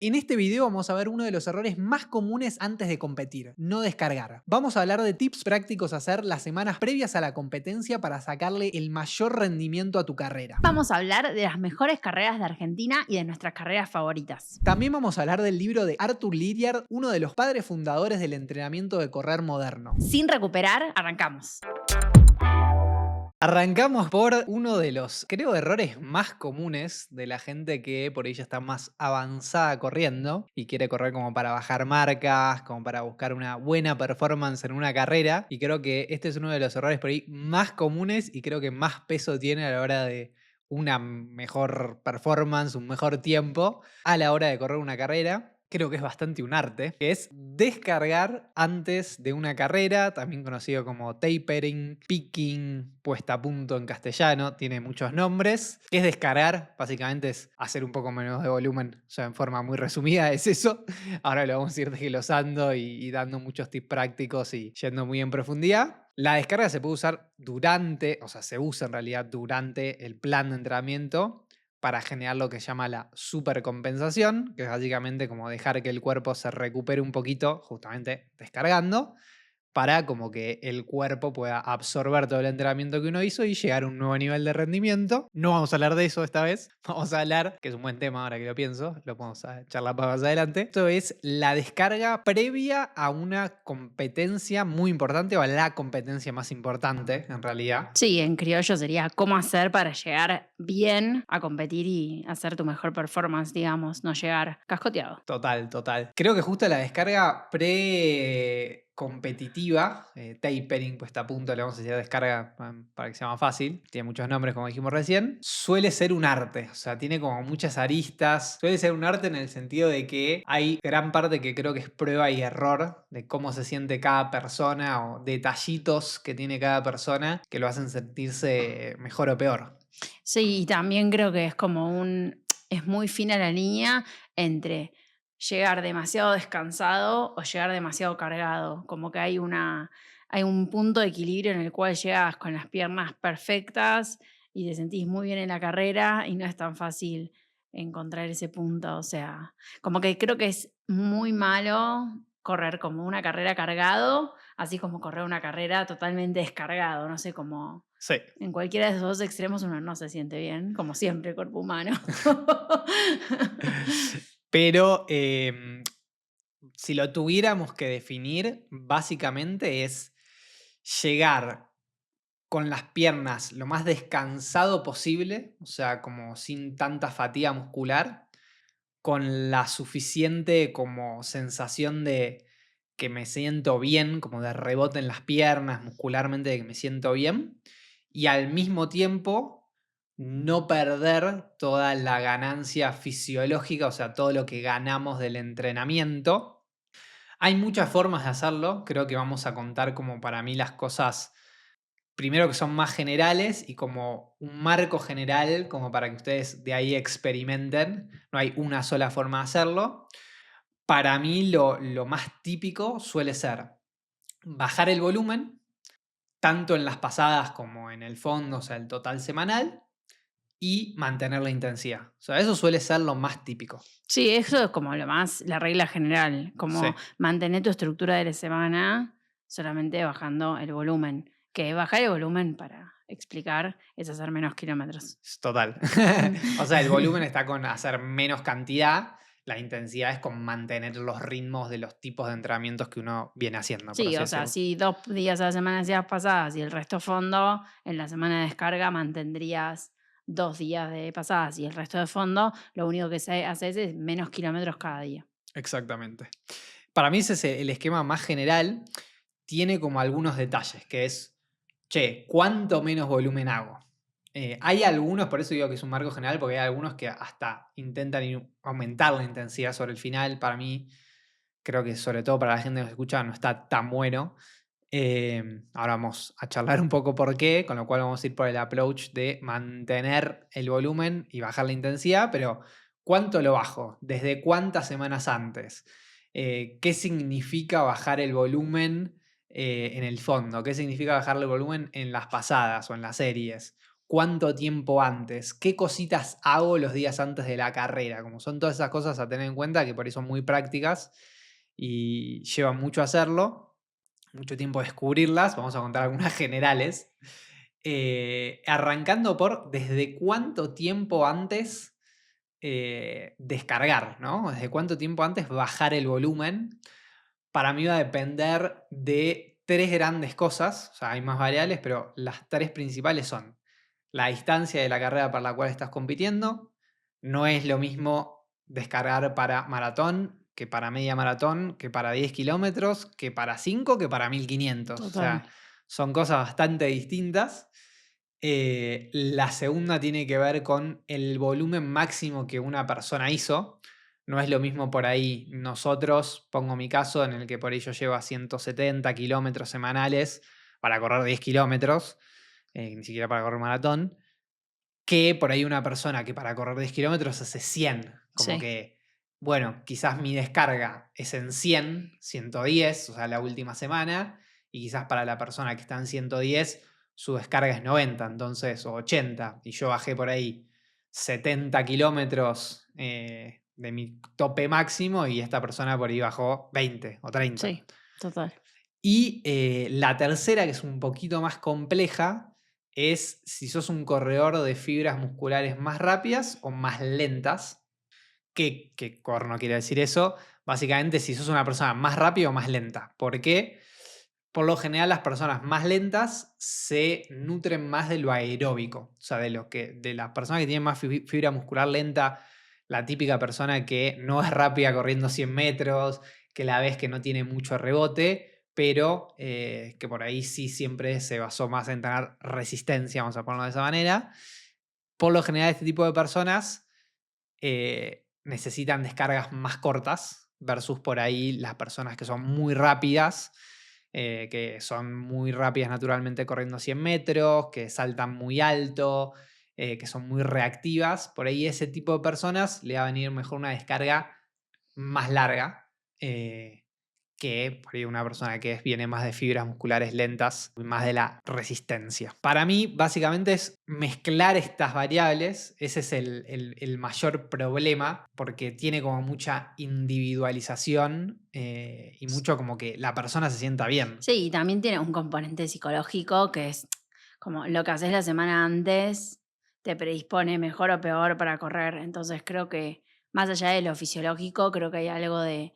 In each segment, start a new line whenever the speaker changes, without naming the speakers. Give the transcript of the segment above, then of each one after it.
En este video vamos a ver uno de los errores más comunes antes de competir, no descargar. Vamos a hablar de tips prácticos a hacer las semanas previas a la competencia para sacarle el mayor rendimiento a tu carrera.
Vamos a hablar de las mejores carreras de Argentina y de nuestras carreras favoritas.
También vamos a hablar del libro de Arthur Lydiard, uno de los padres fundadores del entrenamiento de correr moderno.
Sin recuperar, arrancamos.
Arrancamos por uno de los, creo, errores más comunes de la gente que por ahí ya está más avanzada corriendo y quiere correr como para bajar marcas, como para buscar una buena performance en una carrera. Y creo que este es uno de los errores por ahí más comunes y creo que más peso tiene a la hora de una mejor performance, un mejor tiempo a la hora de correr una carrera. Creo que es bastante un arte, que es descargar antes de una carrera, también conocido como tapering, picking, puesta a punto en castellano, tiene muchos nombres. ¿Qué es descargar? Básicamente es hacer un poco menos de volumen, o sea, en forma muy resumida es eso. Ahora lo vamos a ir desglosando y dando muchos tips prácticos y yendo muy en profundidad. La descarga se puede usar durante, o sea, se usa en realidad durante el plan de entrenamiento para generar lo que se llama la supercompensación, que es básicamente como dejar que el cuerpo se recupere un poquito, justamente descargando, para como que el cuerpo pueda absorber todo el entrenamiento que uno hizo y llegar a un nuevo nivel de rendimiento. No vamos a hablar de eso esta vez, vamos a hablar, que es un buen tema ahora que lo pienso, lo podemos charlar para más adelante. Esto es la descarga previa a una competencia muy importante o a la competencia más importante en realidad.
Sí, en criollo sería cómo hacer para llegar bien a competir y hacer tu mejor performance, digamos, no llegar cascoteado.
Total, total. Creo que justo la descarga pre-competitiva, tapering, puesta a punto, le vamos a decir descarga para que sea más fácil, tiene muchos nombres como dijimos recién, suele ser un arte, o sea, tiene como muchas aristas, suele ser un arte en el sentido de que hay gran parte que creo que es prueba y error de cómo se siente cada persona o detallitos que tiene cada persona que lo hacen sentirse mejor o peor.
Sí, y también creo que es como es muy fina la línea entre llegar demasiado descansado o llegar demasiado cargado, como que hay un punto de equilibrio en el cual llegas con las piernas perfectas y te sentís muy bien en la carrera y no es tan fácil encontrar ese punto, o sea, como que creo que es muy malo correr como una carrera cargado, así como correr una carrera totalmente descargado, no sé cómo
Sí.
en cualquiera de esos dos extremos uno no se siente bien, como siempre el cuerpo humano.
Pero si lo tuviéramos que definir, básicamente es llegar con las piernas lo más descansado posible, o sea, como sin tanta fatiga muscular, con la suficiente como sensación de que me siento bien, como de rebote en las piernas, muscularmente de que me siento bien, y al mismo tiempo no perder toda la ganancia fisiológica, o sea, todo lo que ganamos del entrenamiento. Hay muchas formas de hacerlo, creo que vamos a contar como para mí las cosas, primero que son más generales y como un marco general, como para que ustedes de ahí experimenten, no hay una sola forma de hacerlo. Para mí lo más típico suele ser bajar el volumen, tanto en las pasadas como en el fondo, o sea, el total semanal, y mantener la intensidad. O sea, eso suele ser lo más típico.
Sí, eso es como lo más, la regla general,
Sí.
como mantener tu estructura de la semana solamente bajando el volumen. Que bajar el volumen, para explicar, es hacer menos kilómetros.
Es total. O sea, el volumen está con hacer menos cantidad, la intensidad es con mantener los ritmos de los tipos de entrenamientos que uno viene haciendo, por
Sí,
así
o sea,
decirlo.
si 2 días a la semana hacías pasadas y el resto fondo, en la semana de descarga mantendrías 2 días de pasadas y el resto de fondo, lo único que haces es menos kilómetros cada día.
Exactamente. Para mí ese es el esquema más general. Tiene como algunos detalles, que es, che, ¿cuánto menos volumen hago? Hay algunos, por eso digo que es un marco general, porque hay algunos que hasta intentan aumentar la intensidad sobre el final. Para mí, creo que sobre todo para la gente que nos escucha no está tan bueno. Ahora vamos a charlar un poco por qué, con lo cual vamos a ir por el approach de mantener el volumen y bajar la intensidad, pero ¿cuánto lo bajo? ¿Desde cuántas semanas antes? ¿Qué significa bajar el volumen en el fondo? ¿Qué significa bajar el volumen en las pasadas o en las series? cuánto tiempo antes, qué cositas hago los días antes de la carrera, como son todas esas cosas a tener en cuenta que por ahí son muy prácticas y llevan mucho hacerlo, mucho tiempo descubrirlas. Vamos a contar algunas generales. Arrancando por desde cuánto tiempo antes descargar, ¿no? Desde cuánto tiempo antes bajar el volumen. Para mí va a depender de tres grandes cosas, o sea, hay más variables, pero las tres principales son la distancia de la carrera para la cual estás compitiendo. No es lo mismo descargar para maratón que para media maratón, que para 10 kilómetros, que para 5, que para 1500. O
Total.
sea, son cosas bastante distintas. La segunda tiene que ver con el volumen máximo que una persona hizo. No es lo mismo por ahí nosotros, pongo mi caso en el que por ahí yo llevo a 170 kilómetros semanales para correr 10 kilómetros, ni siquiera para correr maratón, que por ahí una persona que para correr 10 kilómetros hace 100. Como
Sí,
que, bueno, quizás mi descarga es en 100, 110, o sea, la última semana, y quizás para la persona que está en 110, su descarga es 90, entonces, o 80, y yo bajé por ahí 70 kilómetros de mi tope máximo, y esta persona por ahí bajó 20 o 30.
sí, total.
Y la tercera, que es un poquito más compleja, es si sos un corredor de fibras musculares más rápidas o más lentas. ¿Qué corno quiere decir eso? Básicamente, si sos una persona más rápida o más lenta. ¿Por qué? Por lo general, las personas más lentas se nutren más de lo aeróbico. O sea, de las personas que tienen más fibra muscular lenta, la típica persona que no es rápida corriendo 100 metros, que la ves que no tiene mucho rebote, pero que por ahí sí siempre se basó más en tener resistencia, vamos a ponerlo de esa manera. Por lo general, este tipo de personas necesitan descargas más cortas versus por ahí las personas que son muy rápidas, que son muy rápidas naturalmente corriendo 100 metros, que saltan muy alto, que son muy reactivas. Por ahí ese tipo de personas le va a venir mejor una descarga más larga. Que por ahí una persona que viene más de fibras musculares lentas, más de la resistencia. Para mí, básicamente es mezclar estas variables. Ese es el mayor problema, porque tiene como mucha individualización y mucho como que la persona se sienta bien.
Sí, y también tiene un componente psicológico que es como lo que haces la semana antes te predispone mejor o peor para correr. Entonces creo que más allá de lo fisiológico, creo que hay algo de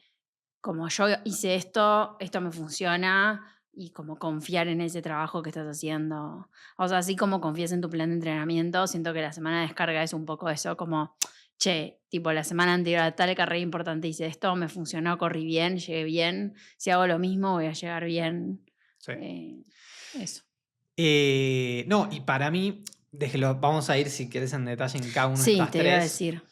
como yo hice esto, esto me funciona y como confiar en ese trabajo que estás haciendo. O sea, así como confías en tu plan de entrenamiento, siento que la semana de descarga es un poco eso, como, che, tipo la semana anterior a tal carrera importante hice esto, me funcionó, corrí bien, llegué bien, si hago lo mismo voy a llegar bien.
Sí.
Eh, eso.
No, y para mí, vamos a ir si querés en detalle en cada una de
Sí,
estas
te iba a
tres.
decir.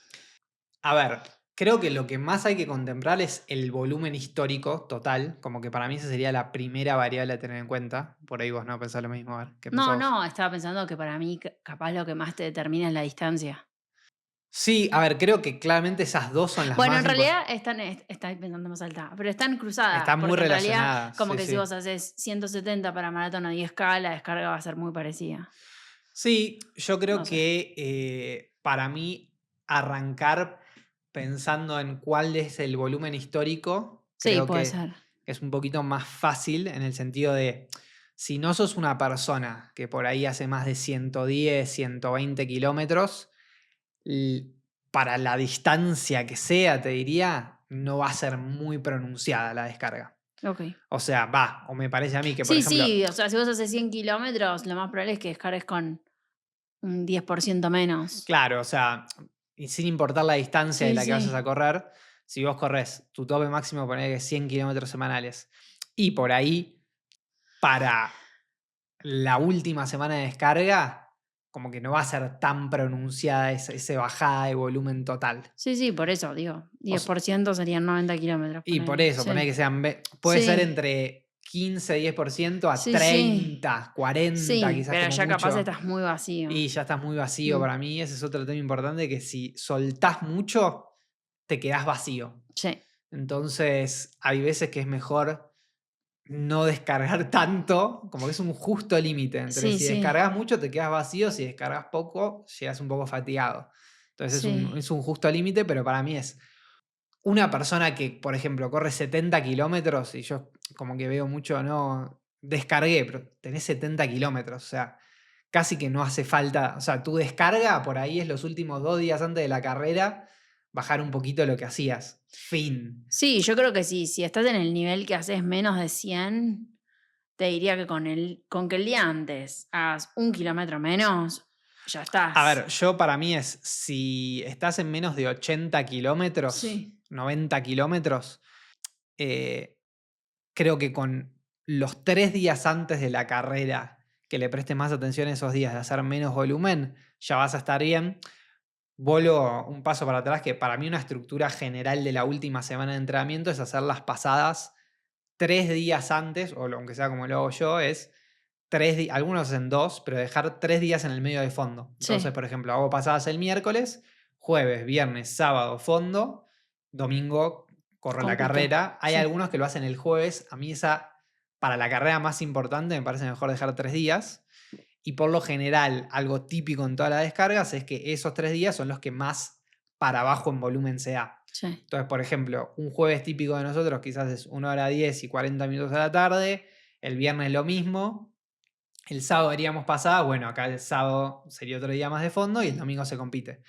A ver, creo que lo que más hay que contemplar es el volumen histórico total, como que para mí esa sería la primera variable a tener en cuenta. Por ahí vos no pensás lo mismo, a ver, ¿qué
No,
pensás vos?
no, estaba pensando que para mí capaz lo que más te determina es la distancia.
Sí, a ver, creo que claramente esas dos son las
Bueno,
más
en
importantes.
realidad están pensando más alta, pero están cruzadas,
Están muy
porque en realidad
relacionadas,
como
sí,
que si
sí.
vos haces 170 para maratón a 10K, la descarga va a ser muy parecida.
Sí, yo creo
No sé.
que para mí arrancar pensando en cuál es el volumen histórico,
Sí,
creo
puede
que
ser.
es un poquito más fácil en el sentido de, si no sos una persona que por ahí hace más de 110, 120 kilómetros, l- para la distancia que sea, te diría, no va a ser muy pronunciada la descarga.
Ok.
O sea, va, o me parece a mí que, por
Sí,
ejemplo,
sí, o sea, si vos haces 100 kilómetros, lo más probable es que descargues con un 10% menos.
claro, o sea, y sin importar la distancia de
Sí,
la que vayas
sí.
a correr, si vos corres tu tope máximo, poner que 100 kilómetros semanales, y por ahí para la última semana de descarga, como que no va a ser tan pronunciada esa bajada de volumen total.
Sí, sí, por eso, digo,
O
diez
s-
por ciento serían 90 kilómetros,
y por
ponele.
eso, poner
Sí.
que sean, puede ser
Sí,
entre 15, 10% a
sí, sí.
30, 40,
Sí,
quizás
pero
como
ya capaz
mucho.
estás muy vacío.
Y ya estás muy vacío
Mm,
para mí. Ese es otro tema importante, que si soltás mucho, te quedás vacío.
sí.
Entonces, hay veces que es mejor. no descargar tanto, como que es un justo límite entre
Sí,
si
sí,
descargas mucho te quedas vacío, si descargas poco llegas un poco fatigado. Entonces
sí.
es un justo límite, pero para mí es una persona que, por ejemplo, corre 70 kilómetros y yo como que veo mucho, no, descargué, pero tenés 70 kilómetros, o sea, casi que no hace falta, o sea, tu descarga por ahí es los últimos 2 días antes de la carrera, bajar un poquito lo que hacías. Fin.
Sí, yo creo que sí, si estás en el nivel que haces menos de 100, te diría que con que el día antes hagas 1 kilómetro menos, ya
A
estás.
ver, yo para mí es, si estás en menos de 80 kilómetros,
Sí,
90 kilómetros, eh, creo que con los 3 días antes de la carrera, que le prestes más atención esos días, de hacer menos volumen, ya vas a estar bien. Vuelvo un paso para atrás, que para mí una estructura general de la última semana de entrenamiento es hacer las pasadas 3 días antes, o aunque sea como lo hago yo, es algunos hacen dos, pero dejar 3 días en el medio de fondo. Entonces,
sí,
por ejemplo, hago pasadas el miércoles, jueves, viernes, sábado, fondo, domingo corro la
compito.
carrera. Hay
Sí,
algunos que lo hacen el jueves. A mí esa, para la carrera más importante, me parece mejor dejar 3 días. Y por lo general, algo típico en todas las descargas es que esos 3 días son los que más para abajo en volumen se da.
sí,
Entonces, por ejemplo, un jueves típico de nosotros quizás es 1 hora 10 y 40 minutos a la tarde, el viernes lo mismo, el sábado haríamos pasada, bueno, acá el sábado sería otro día más de fondo y el domingo se compite.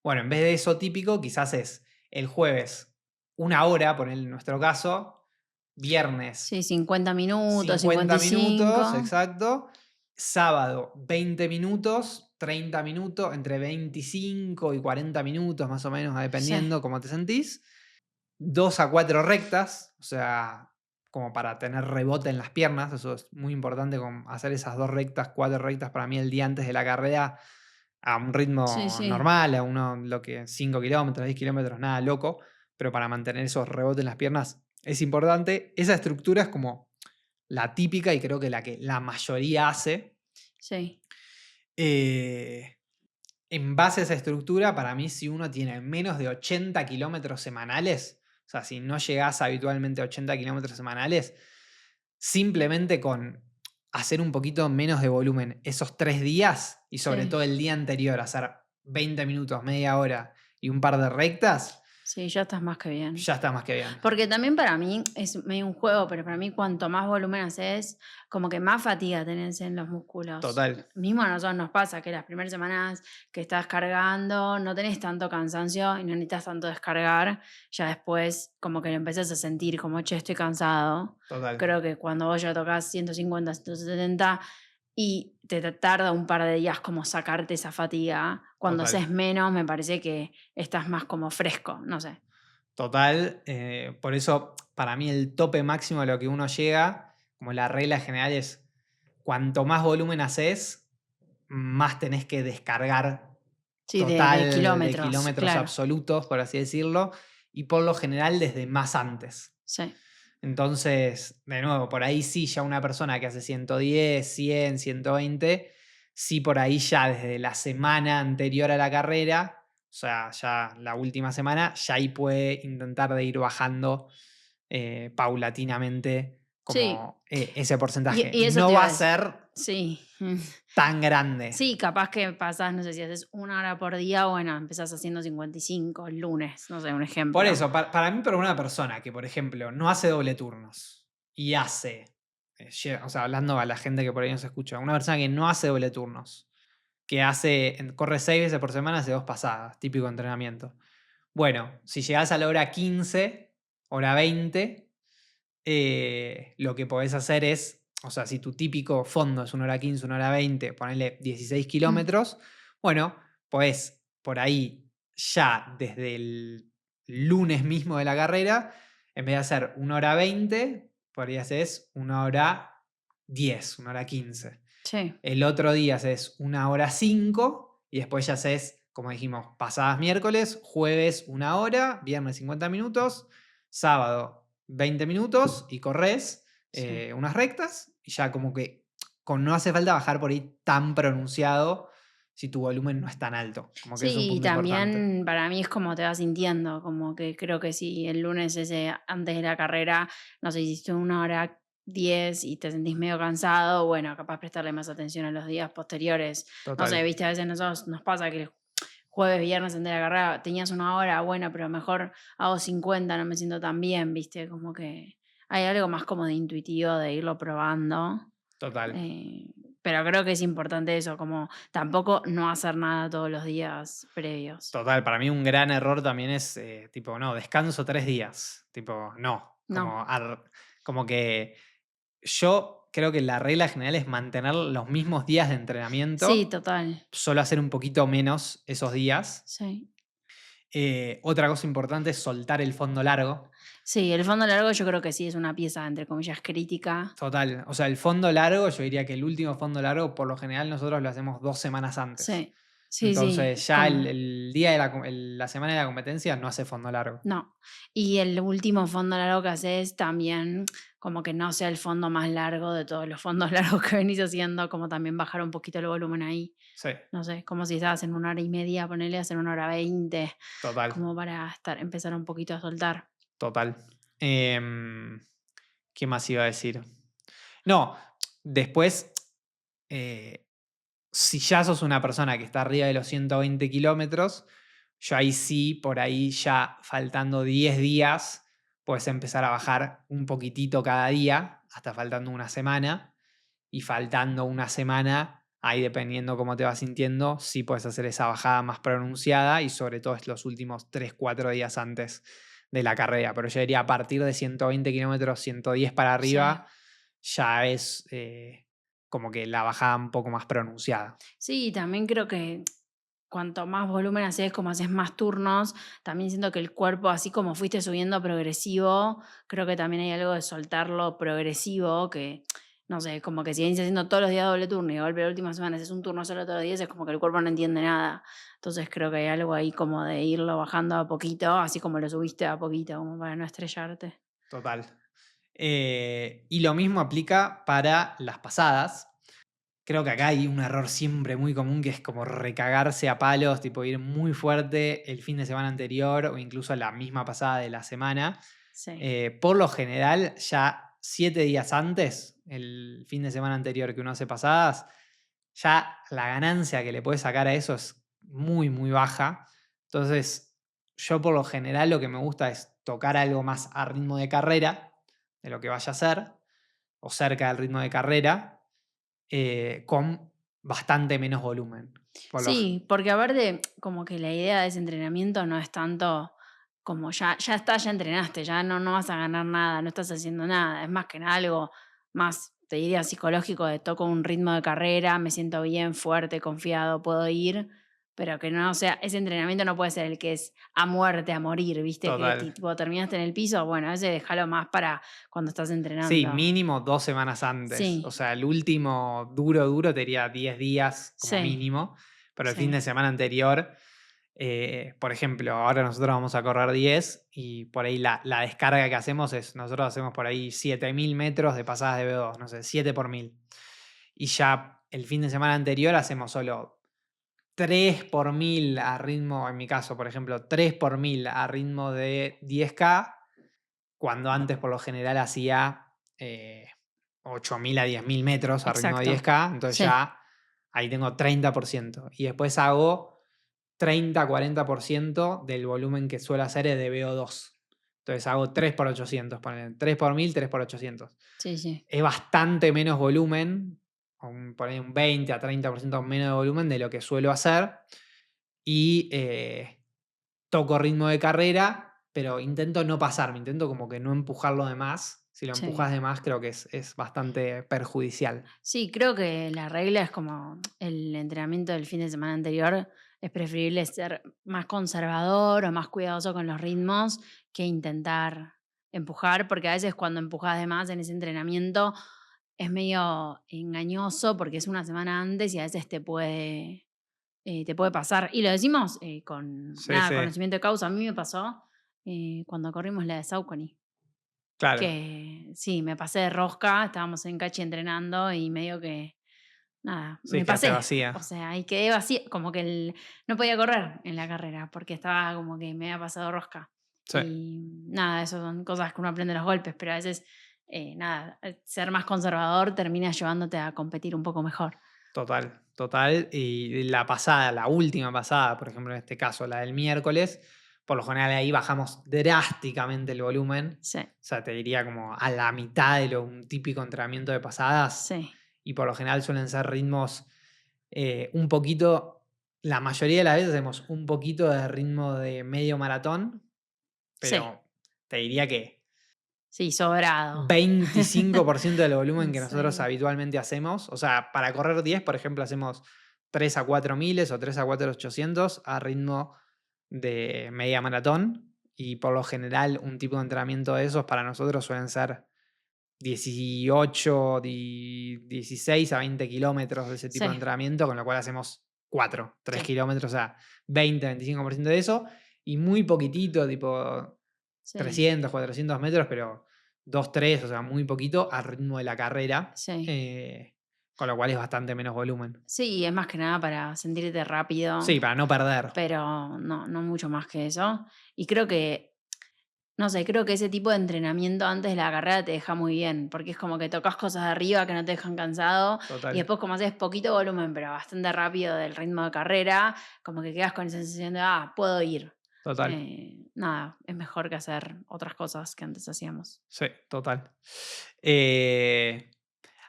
Bueno, en vez de eso típico, quizás es el jueves 1 hora, por en nuestro caso, viernes
sí, 50 minutos,
50 minutos,
55.
exacto. Sábado, 20 minutos, 30 minutos, entre 25 y 40 minutos más o menos,
Sí,
dependiendo cómo te sentís. 2 a 4 rectas, o sea, como para tener rebote en las piernas, eso es muy importante, hacer esas 2 rectas, 4 rectas para mí el día antes de la carrera a un
sí,
ritmo
sí,
normal, a uno, lo que 5 kilómetros, 10 kilómetros, nada loco, pero para mantener esos rebotes en las piernas es importante. Esa estructura es como la típica y creo que la la mayoría hace.
sí.
Eh, en base a esa estructura, para mí, si uno tiene menos de 80 kilómetros semanales, o sea, si no llegás habitualmente a 80 kilómetros semanales, simplemente con hacer un poquito menos de volumen esos 3 días y sobre
Sí,
todo el día anterior, hacer 20 minutos, media hora y un par de rectas,
sí, ya estás más que bien.
ya está más que bien.
Porque también para mí es medio un juego, pero para mí cuanto más volumen haces, como que más fatiga tenés en los músculos.
Total,
Mismo a nosotros nos pasa que las primeras semanas que estás cargando no tenés tanto cansancio y no necesitas tanto descargar. Ya después como que lo empezás a sentir como, che, estoy cansado.
total,
Creo que cuando vos ya tocas 150, 170 y te tarda un par de días como sacarte esa fatiga, cuando
total.
haces menos me parece que estás más como fresco, no sé.
Total, por eso para mí el tope máximo a lo que uno llega, como la regla general es, cuanto más volumen haces, más tenés que descargar
Sí, de
total de
kilómetros,
kilómetros
claro.
absolutos, por así decirlo, y por lo general desde más antes.
Sí,
Entonces, de nuevo, por ahí sí, ya una persona que hace 110, 100, 120, sí por ahí ya desde la semana anterior a la carrera, o sea, ya la última semana, ya ahí puede intentar de ir bajando paulatinamente
sí.
como ese porcentaje.
Y eso te
No
iba
va
a
a
decir.
ser
Sí.
tan grande.
Sí, capaz que pasás, no sé si haces 1 hora por día, bueno, empezás haciendo 55 el lunes, no sé, un
Por
ejemplo.
eso, para mí, para una persona que, por ejemplo, no hace doble turnos y hace, o sea, hablando a la gente que por ahí no se escucha, una persona que no hace doble turnos, que corre 6 veces por semana, hace 2 pasadas, típico entrenamiento. Bueno, si llegás a la hora 15, hora 20, lo que podés hacer es, o sea, si tu típico fondo es 1 hora 15, 1 hora 20, ponerle 16
Mm,
kilómetros, bueno, pues por ahí ya desde el lunes mismo de la carrera, en vez de hacer 1 hora 20, podrías hacer 1 hora 10, 1 hora 15.
sí,
El otro día haces 1 hora 5 y después ya haces, como dijimos, pasadas miércoles, jueves 1 hora, viernes 50 minutos, sábado 20 minutos y corres
sí.
unas rectas y ya como que no hace falta bajar por ahí tan pronunciado si tu volumen no es tan alto, como que es un
Sí, y
punto importante.
también para mí es como te vas sintiendo, como que creo que si el lunes ese antes de la carrera, no sé, hiciste 1 hora 10 y te sentís medio cansado, bueno, capaz prestarle más atención a los días posteriores. No sé,
Total.
viste, a veces nosotros nos pasa que el jueves, viernes antes de la carrera tenías una hora, bueno, pero mejor hago 50, no me siento tan bien, viste, como que hay algo más como de intuitivo de irlo probando.
Total.
eh, pero creo que es importante eso, como tampoco no hacer nada todos los días previos.
Total, para mí un gran error también es, tipo, no, descanso 3 días. Tipo, no.
No,
Como que yo creo que la regla general es mantener los mismos días de
sí,
entrenamiento,
total,
solo hacer un poquito menos esos días.
sí.
Otra cosa importante es soltar el fondo largo.
Sí, el fondo largo yo creo que sí es una pieza, entre comillas, crítica.
Total. O sea, el fondo largo, yo diría que el último fondo largo, por lo general, nosotros lo hacemos 2 semanas antes.
Sí, sí, sí,
Entonces, ya
como
el día de la semana de la competencia no hace fondo largo.
no. Y el último fondo largo que haces también, como que no sea el fondo más largo de todos los fondos largos que venís haciendo, como también bajar un poquito el volumen ahí.
Sí,
No sé, como si estabas en 1 hora y media, ponerle a hacer 1 hora 20,
total,
como para empezar un poquito a soltar.
total. ¿Qué más iba a decir? No, después, eh, si ya sos una persona que está arriba de los 120 kilómetros, yo ahí sí, por ahí ya faltando 10 días, puedes empezar a bajar un poquitito cada día, hasta faltando una semana. Y faltando una semana, ahí dependiendo cómo te vas sintiendo, sí puedes hacer esa bajada más pronunciada y sobre todo es los últimos 3 4 días antes de la carrera. Pero yo diría a partir de 120 kilómetros, 110 para
Sí.
arriba, ya es como que la bajada un poco más pronunciada.
Sí, también creo que cuanto más volumen haces, como haces más turnos, también siento que el cuerpo, así como fuiste subiendo progresivo, creo que también hay algo de soltarlo progresivo, que no sé, como que si vienes haciendo todos los días doble turno y de golpe la última semana haces un turno solo todos los días, es como que el cuerpo no entiende nada. Entonces creo que hay algo ahí como de irlo bajando a poquito, así como lo subiste a poquito, como para no estrellarte.
Total. Y lo mismo aplica para las pasadas. Creo que acá hay un error siempre muy común que es como recagarse a palos, tipo ir muy fuerte el fin de semana anterior o incluso la misma pasada de la semana.
Sí,
Por lo general, ya 7 días antes, el fin de semana anterior que uno hace pasadas, ya la ganancia que le puedes sacar a eso es muy, muy baja. Entonces, yo por lo general lo que me gusta es tocar algo más a ritmo de carrera de lo que vaya a hacer o cerca del ritmo de carrera con bastante menos volumen. Por lo
sí, porque aparte, como que la idea de ese entrenamiento no es tanto como ya está, ya entrenaste, ya no vas a ganar nada, no estás haciendo nada. Es más que nada algo más, te diría, psicológico de toco un ritmo de carrera, me siento bien, fuerte, confiado, puedo ir, pero que no, o sea, ese entrenamiento no puede ser el que es a muerte, a morir, ¿viste? Que
total.
tipo terminaste en el piso, bueno, ese déjalo más para cuando estás
Sí,
entrenando.
mínimo 2 semanas antes. O
Sí,
sea, el último duro, duro te diría 10 días como
sí,
mínimo. Pero el fin de
sí,
semana anterior, por ejemplo, ahora nosotros vamos a correr 10 y por ahí la descarga que hacemos es, nosotros hacemos por ahí 7000 metros de pasadas de V2, no sé, 7 por 1000. Y ya el fin de semana anterior hacemos solo 3 por 1000 a ritmo, en mi caso, por ejemplo, 3 por 1000 a ritmo de 10K cuando antes por lo general hacía 8000 a 10.000 metros a ritmo de
exacto.
10K, entonces
Sí,
ya ahí tengo 30%. Y después hago 30-40% del volumen que suelo hacer es de VO2. Entonces hago 3 por 800, ponele, 3 por 1000, 3 por 800.
sí, sí.
Es bastante menos volumen, por ahí un 20 a 30% menos de volumen de lo que suelo hacer. Y toco ritmo de carrera, pero intento no pasarme, intento como que no empujarlo de más. Si lo empujas
Sí.
de más, creo que es bastante perjudicial.
Sí, creo que la regla es como el entrenamiento del fin de semana anterior, es preferible ser más conservador o más cuidadoso con los ritmos que intentar empujar, porque a veces cuando empujas de más en ese entrenamiento es medio engañoso porque es una semana antes y a veces te puede pasar. Y lo decimos con
Sí,
nada,
sí,
conocimiento de causa. A mí me pasó cuando corrimos la de Saucony.
claro.
Que sí, me pasé de rosca, estábamos en Cachi entrenando y medio que, nada,
Sí,
me
quedaste
pasé. O
vacía.
sea, ahí quedé vacía, como que no podía correr en la carrera porque estaba como que me había pasado rosca.
Sí,
Y nada, eso son cosas que uno aprende a los golpes, pero a veces nada, ser más conservador termina llevándote a competir un poco mejor.
Total, total. Y la pasada, la última pasada, por ejemplo, en este caso, la del miércoles, por lo general ahí bajamos drásticamente el volumen.
Sí,
O sea, te diría como a la mitad de un típico entrenamiento de pasadas.
sí,
Y por lo general suelen ser ritmos un poquito, la mayoría de las veces hacemos un poquito de ritmo de medio maratón,
sí,
pero te diría que
sí, sobrado.
25% del volumen que nosotros
Sí,
habitualmente hacemos. O sea, para correr 10, por ejemplo, hacemos 3 a 4 miles o 3 a 4 800 a ritmo de media maratón. Y por lo general, un tipo de entrenamiento de esos para nosotros suelen ser 16 a 20 kilómetros de ese tipo de
sí,
entrenamiento, con lo cual hacemos 3
sí,
kilómetros, o sea, 20-25% de eso. Y muy poquitito, tipo
sí,
300, 400 metros, pero 2, 3, o sea, muy poquito al ritmo de la carrera,
sí.
con lo cual es bastante menos volumen.
Sí, es más que nada para sentirte
Sí,
rápido,
para no perder.
pero no mucho más que eso. Y creo que, no sé, creo que ese tipo de entrenamiento antes de la carrera te deja muy bien, porque es como que tocas cosas de arriba que no te dejan cansado y
Total,
después como haces poquito volumen, pero bastante rápido del ritmo de carrera, como que quedas con esa sensación de, puedo ir.
total.
Nada, es mejor que hacer otras cosas que antes hacíamos.
Sí, total. Eh,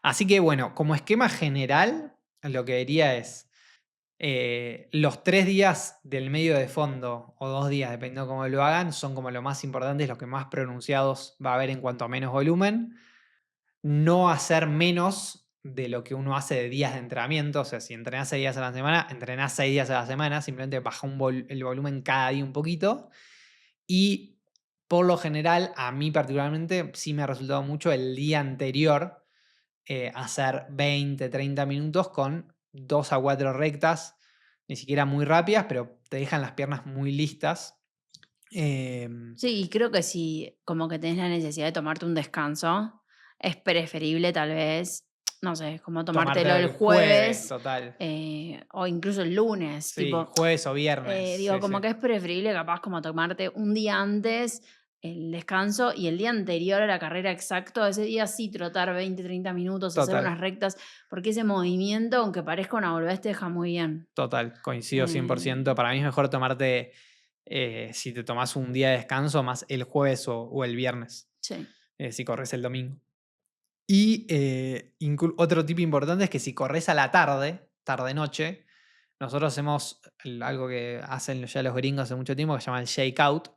Así que bueno, como esquema general, lo que diría es los 3 días del medio de fondo o 2 días, dependiendo cómo lo hagan, son como lo más importantes, los que más pronunciados va a haber en cuanto a menos volumen. No hacer menos de lo que uno hace de días de entrenamiento. O sea, si entrenás 6 días a la semana, entrenás 6 días a la semana, simplemente baja el volumen cada día un poquito. Y por lo general, a mí particularmente, sí me ha resultado mucho el día anterior hacer 20-30 minutos con 2 a 4 rectas, ni siquiera muy rápidas, pero te dejan las piernas muy listas. Em,
Sí, y creo que si como que tenés la necesidad de tomarte un descanso, es preferible tal vez, no sé, como tomártelo
Tomártelo
el
el jueves,
jueves
total.
o incluso el lunes,
Sí,
tipo,
jueves o viernes.
digo,
Sí, sí.
como que es preferible capaz como tomarte un día antes el descanso y el día anterior a la carrera exacto, ese día sí trotar 20, 30 minutos, hacer
Total,
unas rectas, porque ese movimiento, aunque parezca una boludez, te deja muy bien.
total. Coincido 100%.
Eh,
Para mí es mejor tomarte, si te tomas un día de descanso, más el jueves o el viernes,
sí,
si corres el domingo. Y otro tip importante es que si corres a la tarde, tarde-noche, nosotros hacemos algo que hacen ya los gringos hace mucho tiempo que se llama el shakeout,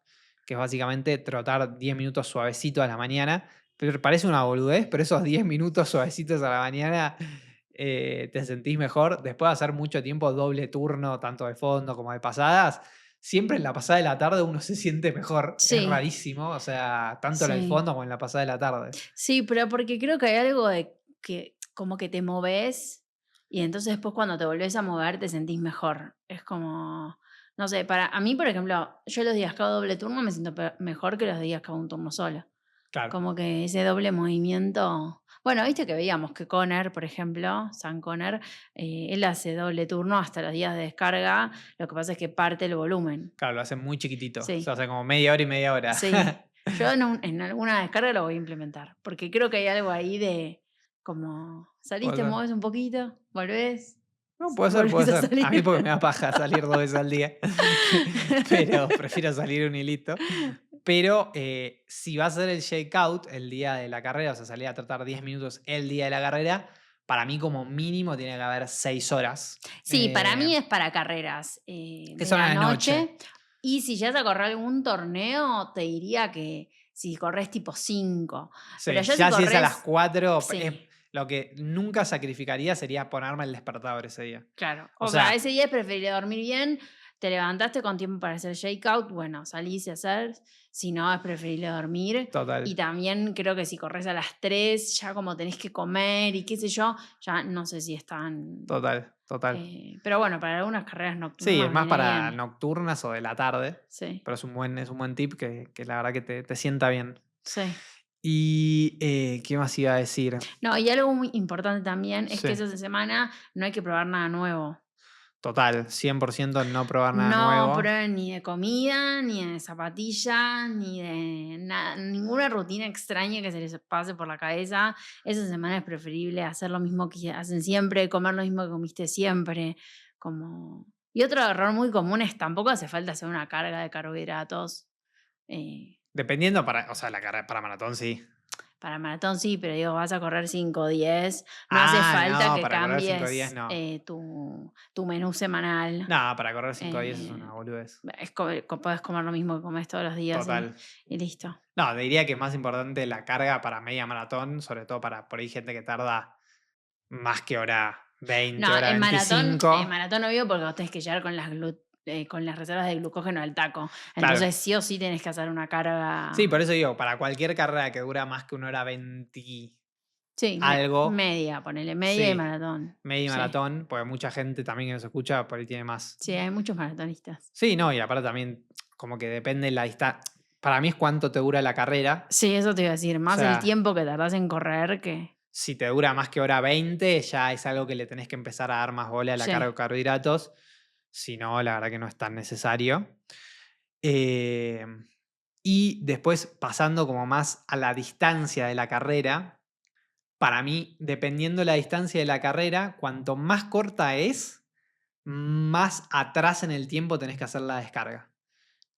que es básicamente trotar 10 minutos suavecito a la mañana. Pero parece una boludez, pero esos 10 minutos suavecitos a la mañana te sentís mejor. Después de hacer mucho tiempo doble turno, tanto de fondo como de pasadas, siempre en la pasada de la tarde uno se siente mejor. Es
sí,
rarísimo, o sea, tanto en el
sí.
fondo como en la pasada de la tarde.
Sí, pero porque creo que hay algo de que como que te moves y entonces después cuando te volvés a mover te sentís mejor. Es como, no sé, para a mí, por ejemplo, yo los días que hago doble turno me siento mejor que los días que hago un turno solo.
Claro.
Como que ese doble movimiento. Bueno, viste que veíamos que Conner, por ejemplo, San Conner, él hace doble turno hasta los días de descarga. Lo que pasa es que parte el volumen.
Claro, lo hacen muy chiquitito. Se
Sí.
hace como media hora y media hora.
Sí, yo en alguna descarga lo voy a implementar, porque creo que hay algo ahí de como salís,
Puede
te
ser.
mueves un poquito, volvés,
No, puede ser, puede
volvés a
ser. A mí
salir.
porque me da paja salir 2 veces al día. Pero prefiero salir un hilito. Pero si vas a hacer el shakeout el día de la carrera, o sea, salir a tratar 10 minutos el día de la carrera, para mí como mínimo tiene que haber 6 horas.
Sí, para mí es para carreras
Que
de
son
la
a la noche.
noche. Y si ya a correr algún torneo, te diría que si corres tipo 5. Pero
Sí,
ya si
ya si es a las
corres,
4
sí.
lo que nunca sacrificaría sería ponerme el despertador ese día.
Claro,
O
o sea,
sea,
ese día es preferible dormir bien, te levantaste con tiempo para hacer shakeout, bueno, salís y hacer, si no, es preferible dormir. Y
total,
también creo que si corres a las 3 ya como tenés que comer y qué sé yo, ya no sé si están...
total, total.
pero bueno, para algunas carreras
Sí, es
nocturnas
más
viene
para
bien.
nocturnas o de la tarde,
Sí,
pero es un buen tip que la verdad que te sienta bien.
sí.
Y, ¿qué más iba a decir?
No, y algo muy importante también es que
Sí,
esa semana no hay que probar nada nuevo.
Total, 100% no probar nada
No
nuevo.
prueben ni de comida, ni de zapatillas, ni de nada, ninguna rutina extraña que se les pase por la cabeza. Esa semana es preferible hacer lo mismo que hacen siempre, comer lo mismo que comiste siempre. Como... Y otro error muy común es tampoco hace falta hacer una carga de carbohidratos. eh,
Dependiendo o sea, la carrera para maratón sí.
para maratón sí, pero digo, vas a correr 5 o 10, no hace
Ah,
falta
no,
que
para correr 5 días
cambies
no.
tu menú semanal.
No, para correr 5 días es
Eh,
una boludez.
Podés comer lo mismo que comes todos los días
Total.
y listo.
No, diría que es más importante la carga para media maratón, sobre todo para por ahí gente que tarda más que hora 20,
No,
hora
en
25.
maratón obvio porque vos tenés que llegar con las reservas de glucógeno al taco.
Claro.
Entonces sí o sí tenés que hacer una
Sí, por
carga,
eso digo, para cualquier carrera que dura más que una hora 20
sí,
algo,
media, ponele media y
sí,
maratón.
media
Sí,
maratón, porque mucha gente también que nos escucha por ahí tiene más.
sí, hay muchos maratonistas.
Sí, no, y aparte también como que depende la distancia. Para mí es cuánto te dura la carrera.
Sí, eso te iba a decir,
O
más el
sea,
tiempo que tardás en correr que...
si te dura más que hora 20, ya es algo que le tenés que empezar a dar más bola a la carga
Sí,
de carbohidratos. Si no, la verdad que no es tan necesario. Eh, y después, pasando como más a la distancia de la carrera, para mí, dependiendo la distancia de la carrera, cuanto más corta es, más atrás en el tiempo tenés que hacer la descarga.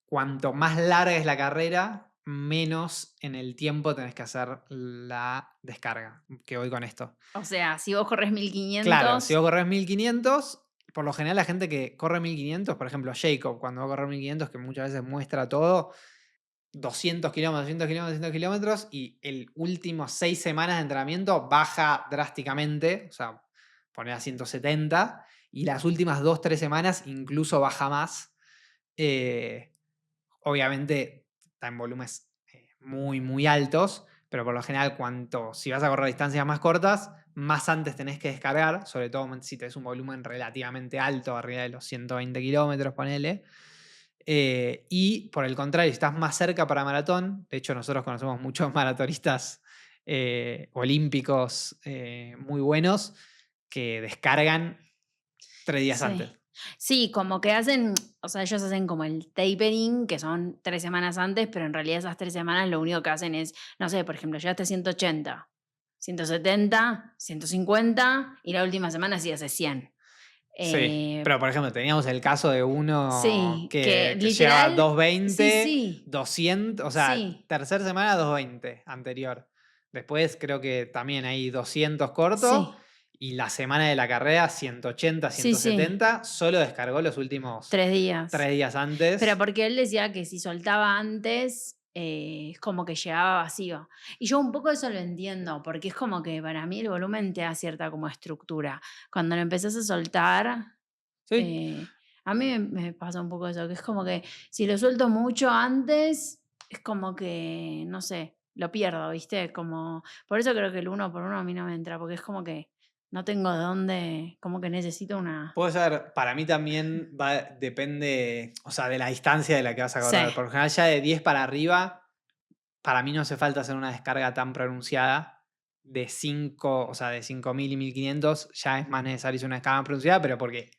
Cuanto más larga es la carrera, menos en el tiempo tenés que hacer la descarga. Que voy con esto.
o sea, si vos corres
Claro, si
1500,
vos corres 1500, por lo general la gente que corre 1500, por ejemplo, Jacob, cuando va a correr 1500, que muchas veces muestra todo, 200 kilómetros, 200 kilómetros, 200 kilómetros, y el último 6 semanas de entrenamiento baja drásticamente, o sea, pone a 170, y las últimas 2 3 semanas incluso baja más. Eh, Obviamente está en volúmenes muy, muy altos, pero por lo general, si vas a correr distancias más cortas, más antes tenés que descargar, sobre todo si tenés un volumen relativamente alto, arriba de los 120 kilómetros, ponele. Y por el contrario, si estás más cerca para maratón, de hecho nosotros conocemos muchos maratonistas olímpicos muy buenos que descargan 3 días antes.
sí. Sí, como que hacen, o sea, ellos hacen como el tapering, que son 3 semanas antes, pero en realidad esas 3 semanas lo único que hacen es, no sé, por ejemplo, llegaste a 180, 170, 150 y la última semana sí hace 100.
Sí,
Eh,
pero por ejemplo, teníamos el caso de uno
sí, que
que llega a
literal, sí,
220,
sí,
200, o sea,
sí,
tercera semana 220 anterior. Después creo que también hay 200 corto
sí,
y la semana de la carrera 180,
sí, sí,
170, solo descargó los últimos
3 días.
3 días
Pero
antes.
porque él decía que si soltaba antes, es como que llegaba vacío. Y yo un poco eso lo entiendo, porque es como que para mí el volumen te da cierta como estructura. Cuando lo empezás a soltar,
Sí,
eh, a mí me pasa un poco eso, que es como que si lo suelto mucho antes, es como que, no sé, lo pierdo, ¿viste? Como, por eso creo que el uno por uno a mí no me entra, porque es como que no tengo de dónde, como que necesito una...
puede ser, para mí también depende, o sea, de la distancia de la que vas a
Sí,
correr. Por lo general ya de 10 para arriba, para mí no hace falta hacer una descarga tan pronunciada de 5, o sea, de 5000 y 1500, ya es más necesario hacer una descarga más pronunciada, pero porque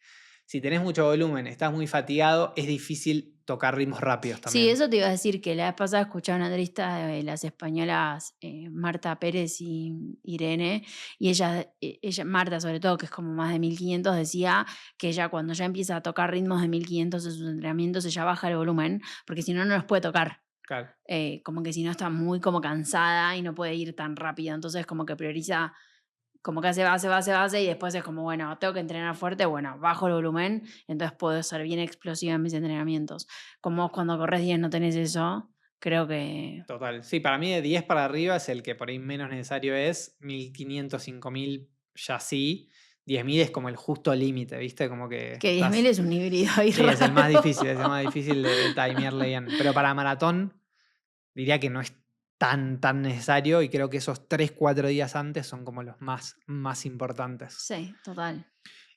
si tenés mucho volumen, estás muy fatigado, es difícil tocar ritmos rápidos
sí,
también.
eso te iba a decir, que la vez pasada escuchaba una entrevista de las españolas Marta Pérez y Irene, y ella, Marta sobre todo, que es como más de 1500, decía que ella cuando ya empieza a tocar ritmos de 1500 en sus entrenamientos, ella baja el volumen, porque si no, no los puede tocar.
Claro.
Como que si no está muy como cansada y no puede ir tan rápido, entonces como que prioriza, como que hace base, base, base y después es como, bueno, tengo que entrenar fuerte, bueno, bajo el volumen, entonces puedo ser bien explosiva en mis entrenamientos. Como vos cuando corres 10 no tenés eso, creo que...
Total. Sí, para mí de 10 para arriba es el que por ahí menos necesario es. 1500, 5000 ya sí. 10.000 es como el justo límite, ¿viste? Como que
Que 10.000
estás.
es un híbrido ahí
Sí, es el más
raro.
difícil, es el más difícil de timearle bien. Pero para maratón diría que no es tan necesario y creo que esos 3 4 días antes son como los más importantes.
Sí, total.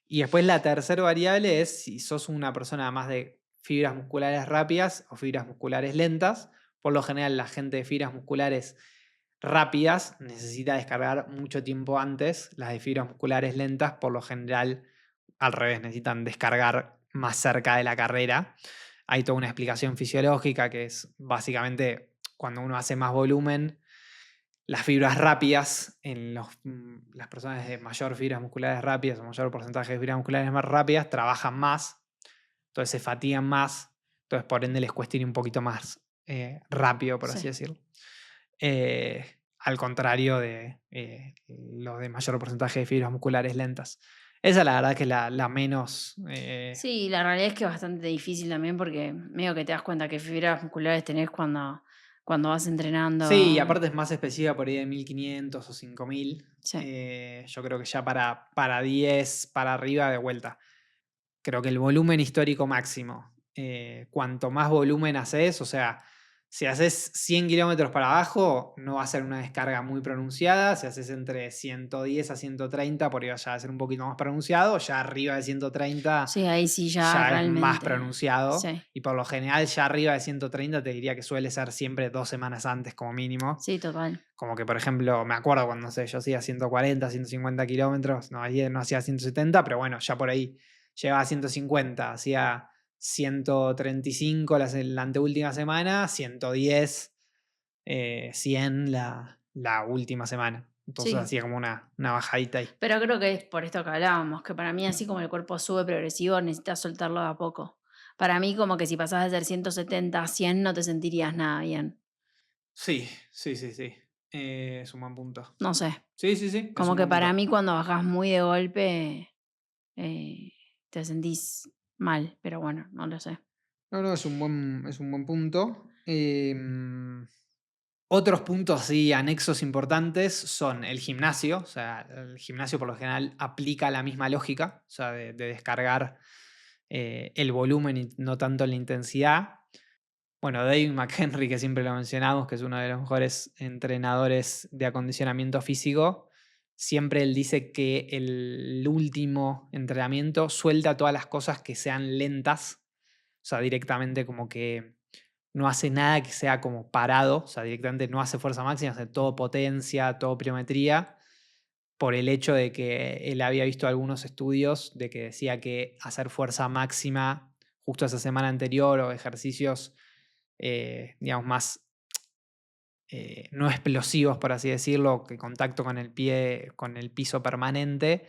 Y después la tercera variable es si sos una persona más de fibras musculares rápidas o fibras musculares lentas. Por lo general la gente de fibras musculares rápidas necesita descargar mucho tiempo antes. Las de fibras musculares lentas por lo general al revés, necesitan descargar más cerca de la carrera. Hay toda una explicación fisiológica que es básicamente cuando uno hace más volumen, las fibras rápidas en las personas de mayor fibras musculares rápidas o mayor porcentaje de fibras musculares más rápidas trabajan más, entonces se fatigan más, entonces por ende les cuesta ir un poquito más rápido, por así
Sí.
decirlo. Al contrario de los de mayor porcentaje de fibras musculares lentas. Esa la verdad que es la menos...
Sí, la realidad es que es bastante difícil también porque medio que te das cuenta qué fibras musculares tenés cuando vas
Sí, y
entrenando.
aparte es más específica por ahí de 1500 o 5000.
Sí,
Yo creo que ya para 10, para arriba de vuelta. Creo que el volumen histórico máximo, cuanto más volumen haces, o sea, si haces 100 kilómetros para abajo, no va a ser una descarga muy pronunciada. Si haces entre 110 a 130, por ahí ya va a ser un poquito más pronunciado. Ya arriba de 130
sí, ahí sí ya
ya es más
realmente.
pronunciado.
Sí,
Y por lo general, ya arriba de 130 te diría que suele ser siempre 2 semanas antes, como mínimo.
sí, total.
Como que, por ejemplo, me acuerdo cuando, no sé, yo hacía 140, 150 kilómetros, no, ayer no hacía 170, pero bueno, ya por ahí llegaba a 150, hacía 135 la anteúltima semana, 110, 100 la última semana. Entonces
Sí,
hacía como una bajadita ahí.
pero creo que es por esto que hablábamos, que para mí así como el cuerpo sube progresivo, necesitas soltarlo de a poco. Para mí como que si pasás de ser 170 a 100 no te sentirías nada bien.
Sí, sí, sí, sí. Es un buen punto.
No sé,
Sí, sí, sí, es
como
un
que
buen
para
punto.
mí cuando bajás muy de golpe te sentís mal, pero bueno, no lo sé.
No, no, es un buen punto. Otros puntos así anexos importantes son el gimnasio, o sea, el gimnasio por lo general aplica la misma lógica, o sea, de descargar el volumen y no tanto la intensidad. Bueno, Dave McHenry, que siempre lo mencionamos, que es uno de los mejores entrenadores de acondicionamiento físico, siempre él dice que el último entrenamiento suelta todas las cosas que sean lentas, o sea, directamente como que no hace nada que sea como parado, o sea, directamente no hace fuerza máxima, hace todo potencia, todo pliometría, por el hecho de que él había visto algunos estudios de que decía que hacer fuerza máxima justo esa semana anterior o ejercicios, digamos, más no explosivos, por así decirlo, que contacto con el pie, con el piso permanente,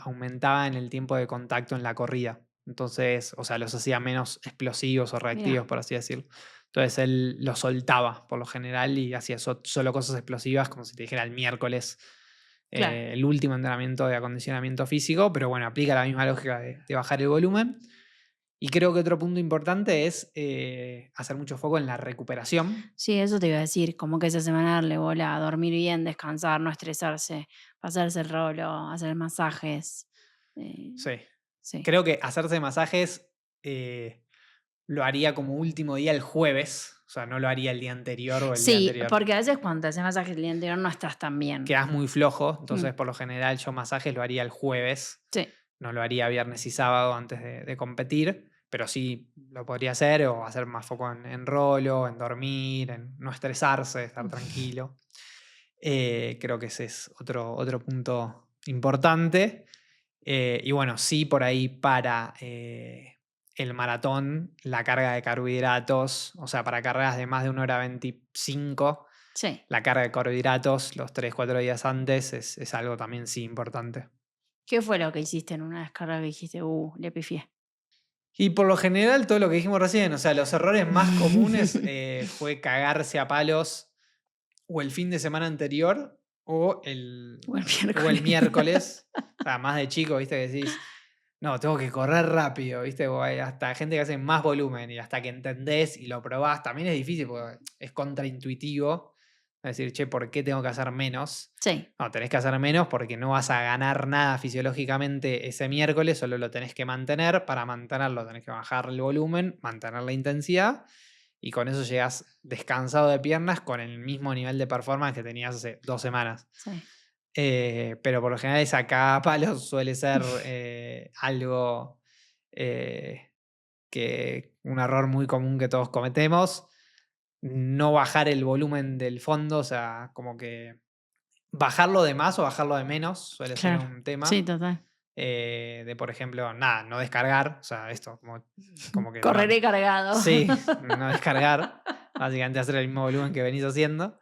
aumentaban el tiempo de contacto en la corrida. Entonces, o sea, los hacía menos explosivos o reactivos,
Mira,
por así decirlo. Entonces él los soltaba por lo general y hacía solo cosas explosivas, como si te dijera el miércoles,
claro.
el último entrenamiento de acondicionamiento físico, pero bueno, aplica la misma lógica de bajar el volumen. Y creo que otro punto importante es hacer mucho foco en la recuperación.
Sí, eso te iba a decir, como que esa semana darle bola, dormir bien, descansar, no estresarse, pasarse el rolo, hacer masajes. eh,
Sí.
sí.
Creo que hacerse masajes lo haría como último día el jueves, o sea, no lo haría el día anterior o el día
Sí,
anterior.
porque a veces cuando te haces masajes el día anterior no estás tan bien.
Quedás muy flojo, entonces
Mm,
por lo general yo masajes lo haría el jueves,
sí,
no lo haría viernes y sábado antes de competir, pero sí lo podría hacer o hacer más foco en rolo, en dormir, en no estresarse, estar tranquilo. Creo que ese es otro punto importante. Y bueno, sí, por ahí para el maratón, la carga de carbohidratos, o sea, para carreras de más de 1 hora 25,
sí.
la carga de carbohidratos los 3 4 días antes es algo también sí importante.
¿Qué fue lo que hiciste en una descarga que dijiste, le pifié?
Y por lo general, todo lo que dijimos recién, o sea, los errores más comunes fue cagarse a palos o el fin de semana anterior
O el
o el
miércoles.
miércoles. O sea, más de chico, viste, que decís, no, tengo que correr rápido, viste, o hay hasta gente que hace más volumen y hasta que entendés y lo probás, también es difícil porque es contraintuitivo. Es decir, che, ¿por qué tengo que hacer menos?
Sí,
No, tenés que hacer menos porque no vas a ganar nada fisiológicamente ese miércoles, solo lo tenés que mantener. Para mantenerlo tenés que bajar el volumen, mantener la intensidad y con eso llegas descansado de piernas con el mismo nivel de performance que tenías hace 2 semanas.
sí.
Pero por lo general esa cagada a palos suele ser algo eh, que un error muy común que todos cometemos. No bajar el volumen del fondo, o sea, como que bajarlo de más o bajarlo de menos suele ser
Claro.
un
Sí,
tema.
total.
De, por ejemplo, nada, no descargar, o sea, esto, como que no,
Correré cargado.
sí, no descargar, básicamente hacer el mismo volumen que venís haciendo.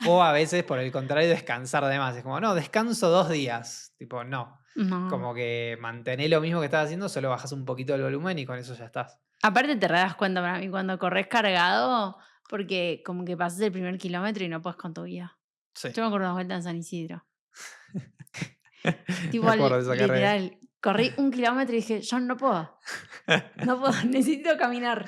O a veces, por el contrario, descansar de más. Es como, no, descanso 2 días. Tipo, no.
No.
Como que mantener lo mismo que estás haciendo, solo bajas un poquito el volumen y con eso ya estás.
Aparte te das cuenta para mí cuando corres cargado, porque como que pasas el primer kilómetro y no puedes con tu vida.
Sí.
Yo me acuerdo una vuelta en San Isidro.
Me
Tipo,
acuerdo de esa carrera.
literal, corrí 1 kilómetro y dije, yo no puedo, no puedo, necesito caminar.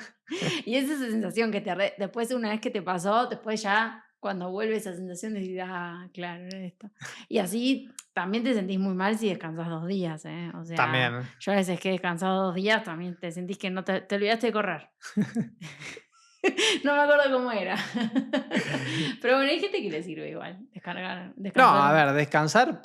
Y es esa sensación que después una vez que te pasó, después ya cuando vuelve esa sensación de decir, ah, claro, era esto. Y así también te sentís muy mal si descansas 2 días, ¿eh? O sea,
También.
yo a veces que he descansado 2 días también te sentís que no te olvidaste de correr. No me acuerdo cómo era. Pero bueno, hay gente que le sirve igual,
No,
descansar.
a ver, descansar,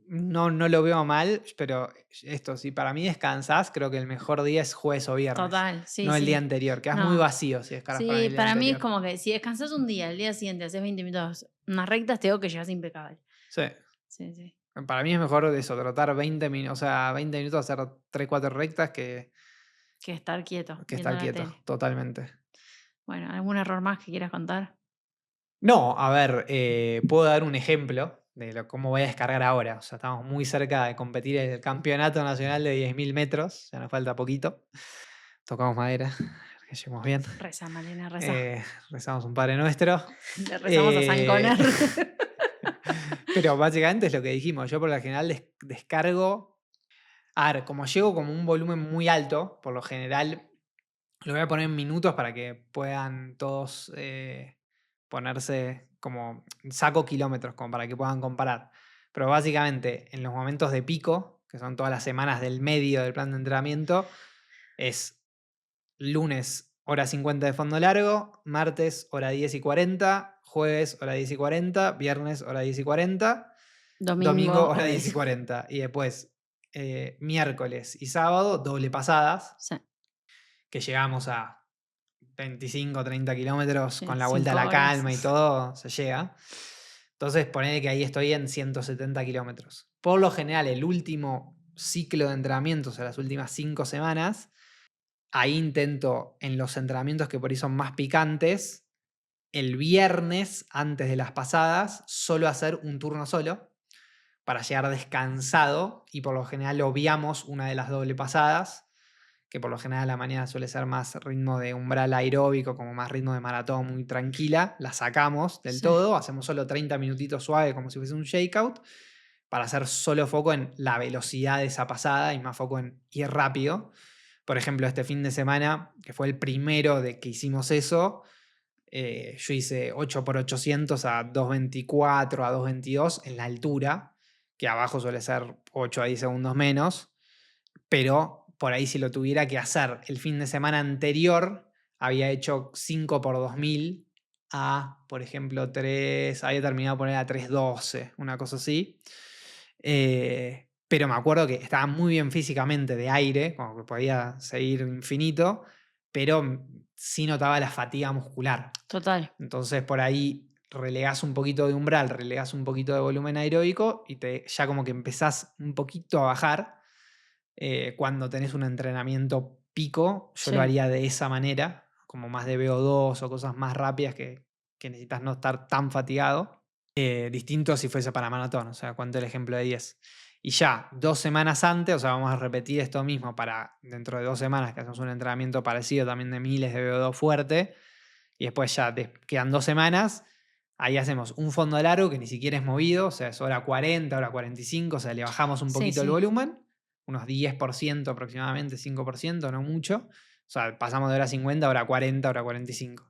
no lo veo mal, pero esto, si para mí descansás, creo que el mejor día es jueves o viernes,
Total, sí,
no el día
sí.
anterior. Quedas muy
No.
vacío si descansas para mí
Sí,
el día
para mí es
anterior.
como que si descansas un día, el día siguiente haces 20 minutos, unas rectas, te digo que llegas impecable.
Sí.
Sí, sí.
Para mí es mejor eso, trotar 20 minutos, o sea, 20 minutos, hacer 3 4 rectas
Que estar quieto
que
viendo
estar
la
quieto,
tele.
totalmente.
Bueno, ¿algún error más que quieras contar?
No, a ver, puedo dar un ejemplo de cómo voy a descargar ahora. O sea, estamos muy cerca de competir en el Campeonato Nacional de 10.000 metros, ya nos falta poquito. Tocamos madera, que lleguemos bien.
Reza, Malena, reza.
Eh, Rezamos un Padre Nuestro.
Le rezamos a San
Eh,
Conner.
pero básicamente es lo que dijimos. Yo por lo general descargo. A ver, como llego como un volumen muy alto, por lo general lo voy a poner en minutos para que puedan todos ponerse como. Saco kilómetros como para que puedan comparar. Pero básicamente en los momentos de pico, que son todas las semanas del medio del plan de entrenamiento, es lunes hora 50 de fondo largo, martes hora 10:40, jueves hora 10:40, viernes hora 10:40, domingo
Domingo,
hora
hora
10:40. Y después miércoles y sábado doble pasadas,
Sí,
que llegamos a 25, 30 kilómetros
sí,
con la vuelta a
5
la
horas.
calma y todo, se llega. Entonces ponele que ahí estoy en 170 kilómetros. Por lo general, el último ciclo de entrenamiento, o sea, las últimas 5 semanas, ahí intento en los entrenamientos que por ahí son más picantes, el viernes antes de las pasadas, solo hacer un turno solo para llegar descansado y por lo general obviamos una de las doble pasadas, que por lo general a la mañana suele ser más ritmo de umbral aeróbico, como más ritmo de maratón muy tranquila, la sacamos del
Sí,
todo, hacemos solo 30 minutitos suave como si fuese un shakeout, para hacer solo foco en la velocidad de esa pasada y más foco en ir rápido. Por ejemplo, este fin de semana, que fue el primero de que hicimos eso, yo hice 8x800 a 2:24, a 2:22 en la altura, que abajo suele ser 8 a 10 segundos menos, pero por ahí si lo tuviera que hacer el fin de semana anterior, había hecho 5x2000 a, por ejemplo, 3, había terminado de poner a 3:12, una cosa así. Pero me acuerdo que estaba muy bien físicamente de aire, como que podía seguir infinito, pero sí notaba la fatiga muscular.
total.
Entonces por ahí relegás un poquito de umbral, relegás un poquito de volumen aeróbico y ya como que empezás un poquito a bajar. Cuando tenés un entrenamiento pico, yo lo
Sí,
haría de esa manera, como más de VO2 o cosas más rápidas que necesitas no estar tan fatigado. Distinto si fuese para maratón, o sea, cuento el ejemplo de 10. Y ya 2 semanas antes, o sea, vamos a repetir esto mismo para dentro de 2 semanas que hacemos un entrenamiento parecido también de miles de VO2 fuerte. Y después ya quedan 2 semanas. Ahí hacemos un fondo largo que ni siquiera es movido, o sea, es hora 40, hora 45, o sea, le bajamos un
sí,
poquito el
sí.
volumen, unos 10% aproximadamente, 5%, no mucho. O sea, pasamos de hora 50 a hora 40, hora 45.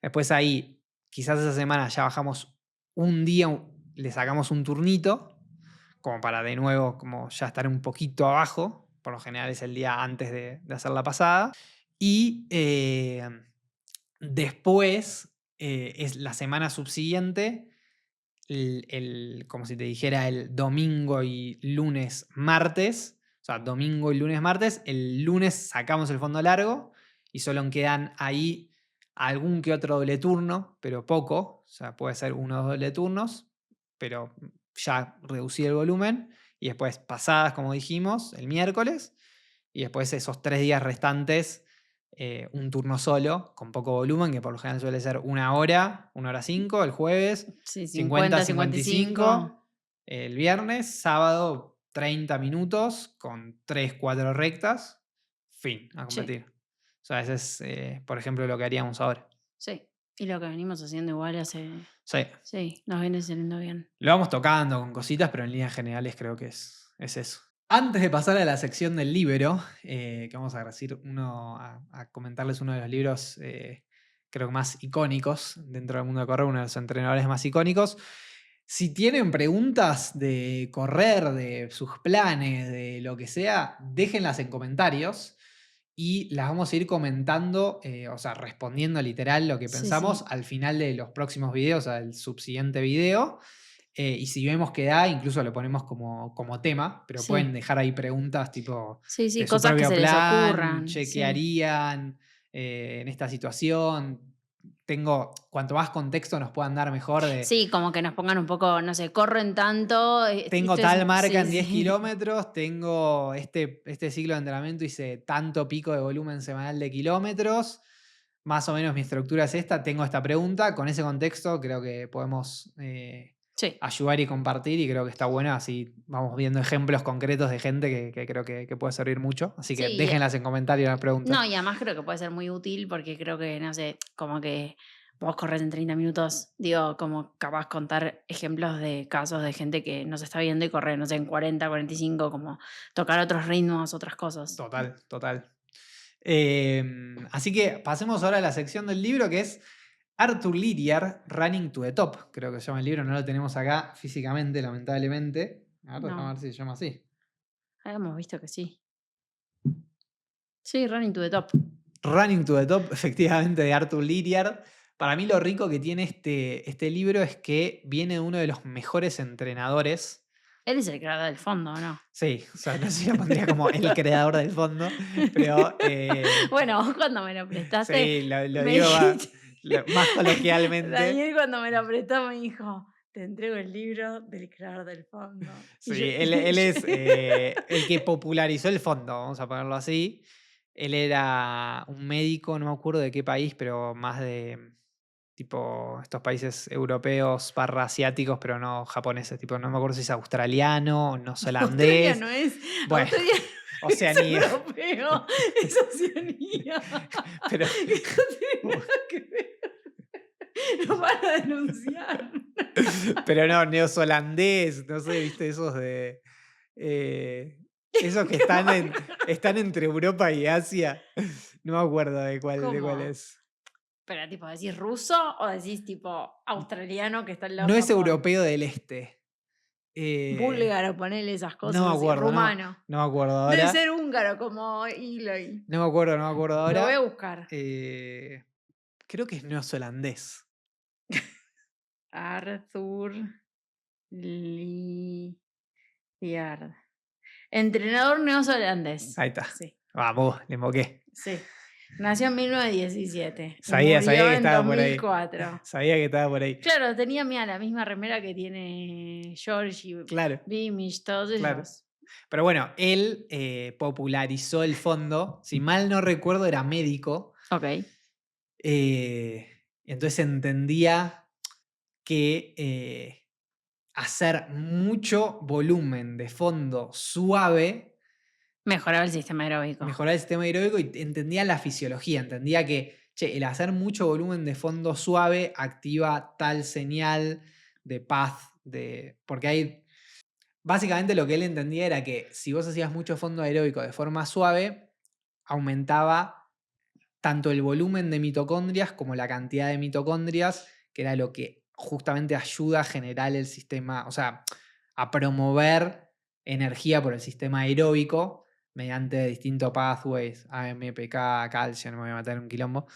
Después ahí, quizás esa semana ya bajamos un día, le sacamos un turnito, como para de nuevo como ya estar un poquito abajo, por lo general es el día antes de hacer la pasada. Y después, es la semana subsiguiente, como si te dijera el domingo y lunes, martes. O sea, domingo y lunes, martes. El lunes sacamos el fondo largo y solo quedan ahí algún que otro doble turno, pero poco. O sea, puede ser uno o dos doble turnos, pero ya reducir el volumen. y después pasadas, como dijimos, el miércoles, y después esos 3 días restantes, un turno solo, con poco volumen, que por lo general suele ser 1 hora 5 el jueves,
Sí,
50
50, 55.
55 el viernes, sábado 30 minutos con 3 4 rectas, fin, a
Sí,
competir. O sea, ese es, por ejemplo, lo que haríamos ahora.
sí. Y lo que venimos haciendo igual hace.
Sí,
Sí, nos viene saliendo bien.
lo vamos tocando con cositas, pero en líneas generales creo que es eso. Antes de pasar a la sección del libro, que vamos a decir a comentarles uno de los libros, creo que más icónicos dentro del mundo de correr, uno de los entrenadores más icónicos. Si tienen preguntas de correr, de sus planes, de lo que sea, déjenlas en comentarios y las vamos a ir comentando, o sea, respondiendo literal lo que
Sí,
pensamos
sí.
al final de los próximos videos, al subsiguiente video. Y si vemos que da, incluso lo ponemos como tema, pero pueden
Sí.
dejar ahí preguntas tipo
Sí, sí,
de su
cosas que
propio
se les
plan,
ocurran.
che, ¿qué
Sí.
harían en esta situación? Cuanto más contexto nos puedan dar mejor de,
Sí, como que nos pongan un poco, no sé, corro en tanto.
tengo
Esto es.
tal marca
Sí,
en 10
sí.
kilómetros, tengo este ciclo de entrenamiento, hice tanto pico de volumen semanal de kilómetros, más o menos mi estructura es esta, tengo esta pregunta, con ese contexto creo que podemos
Sí.
ayudar y compartir y creo que está bueno, así vamos viendo ejemplos concretos de gente que creo que puede servir mucho, así que
Sí.
déjenlas en comentarios las preguntas.
No, y además creo que puede ser muy útil porque creo que, no sé, como que vos corres en 30 minutos, digo, como capaz contar ejemplos de casos de gente que nos está viendo y corre, no sé, en 40, 45, como tocar otros ritmos, otras cosas.
Total, total. Así que pasemos ahora a la sección del libro que es Arthur Lydiard, Running to the Top. Creo que se llama el libro, no lo tenemos acá físicamente, lamentablemente. A ver, déjame
No,
ver si se llama así.
habíamos visto que sí. Sí, Running to the Top.
Running to the Top, efectivamente, de Arthur Lydiard. Para mí lo rico que tiene este libro es que viene de uno de los mejores entrenadores.
Él es el creador del fondo, ¿o no?
Sí, o sea, no sé si lo pondría como el creador del fondo, pero
Bueno, vos cuando me lo prestaste,
sí, lo
me
digo
dijiste.
más coloquialmente.
Daniel cuando me lo prestó me dijo, te entrego el libro del creador del fondo. Y yo,
Sí, él es el que popularizó el fondo, vamos a ponerlo así. Él era un médico, no me acuerdo de qué país, pero más de tipo estos países europeos barra asiáticos, pero no japoneses, tipo no me acuerdo si es australiano o
Australia
neozelandés.
no es,
Bueno,
Australia no es
Oceanía.
europeo, es Oceanía.
Pero
Eso no tiene nada que ver. Nos van a denunciar.
pero no, neozelandés, no sé, viste, esos de esos que
Qué
están entre Europa y Asia. No me acuerdo de cuál
¿Cómo?
es.
Pero tipo, ¿decís ruso o decís tipo australiano que está al lado
No
de
es
Japón?
europeo del este.
Búlgaro, ponele esas
No
cosas
me
así.
acuerdo,
Rumano.
no me acuerdo
Debe
ahora.
ser húngaro como Eloy.
No me acuerdo
Lo voy a
ahora.
buscar.
Eh, Creo que es neozelandés.
Arthur Liard. Entrenador neozelandés.
Ahí está.
Sí,
Vamos, le moqué.
sí. Nació en 1917 y
Sabía
murió
que
en
estaba por ahí.
2004.
Sabía que estaba por ahí.
Claro, tenía mira, la misma remera que tiene George y
Claro,
Beamish, todos
claro.
ellos.
Pero bueno, él popularizó el fondo. Si mal no recuerdo, era médico.
Ok.
Entonces entendía que hacer mucho volumen de fondo suave
Mejoraba el sistema aeróbico.
mejoraba el sistema aeróbico y entendía la fisiología, entendía que che, el hacer mucho volumen de fondo suave activa tal señal de paz, porque hay, básicamente lo que él entendía era que si vos hacías mucho fondo aeróbico de forma suave, aumentaba tanto el volumen de mitocondrias como la cantidad de mitocondrias, que era lo que justamente ayuda a generar el sistema, o sea, a promover energía por el sistema aeróbico mediante distintos pathways, AMPK, calcio, no me voy a matar en un quilombo.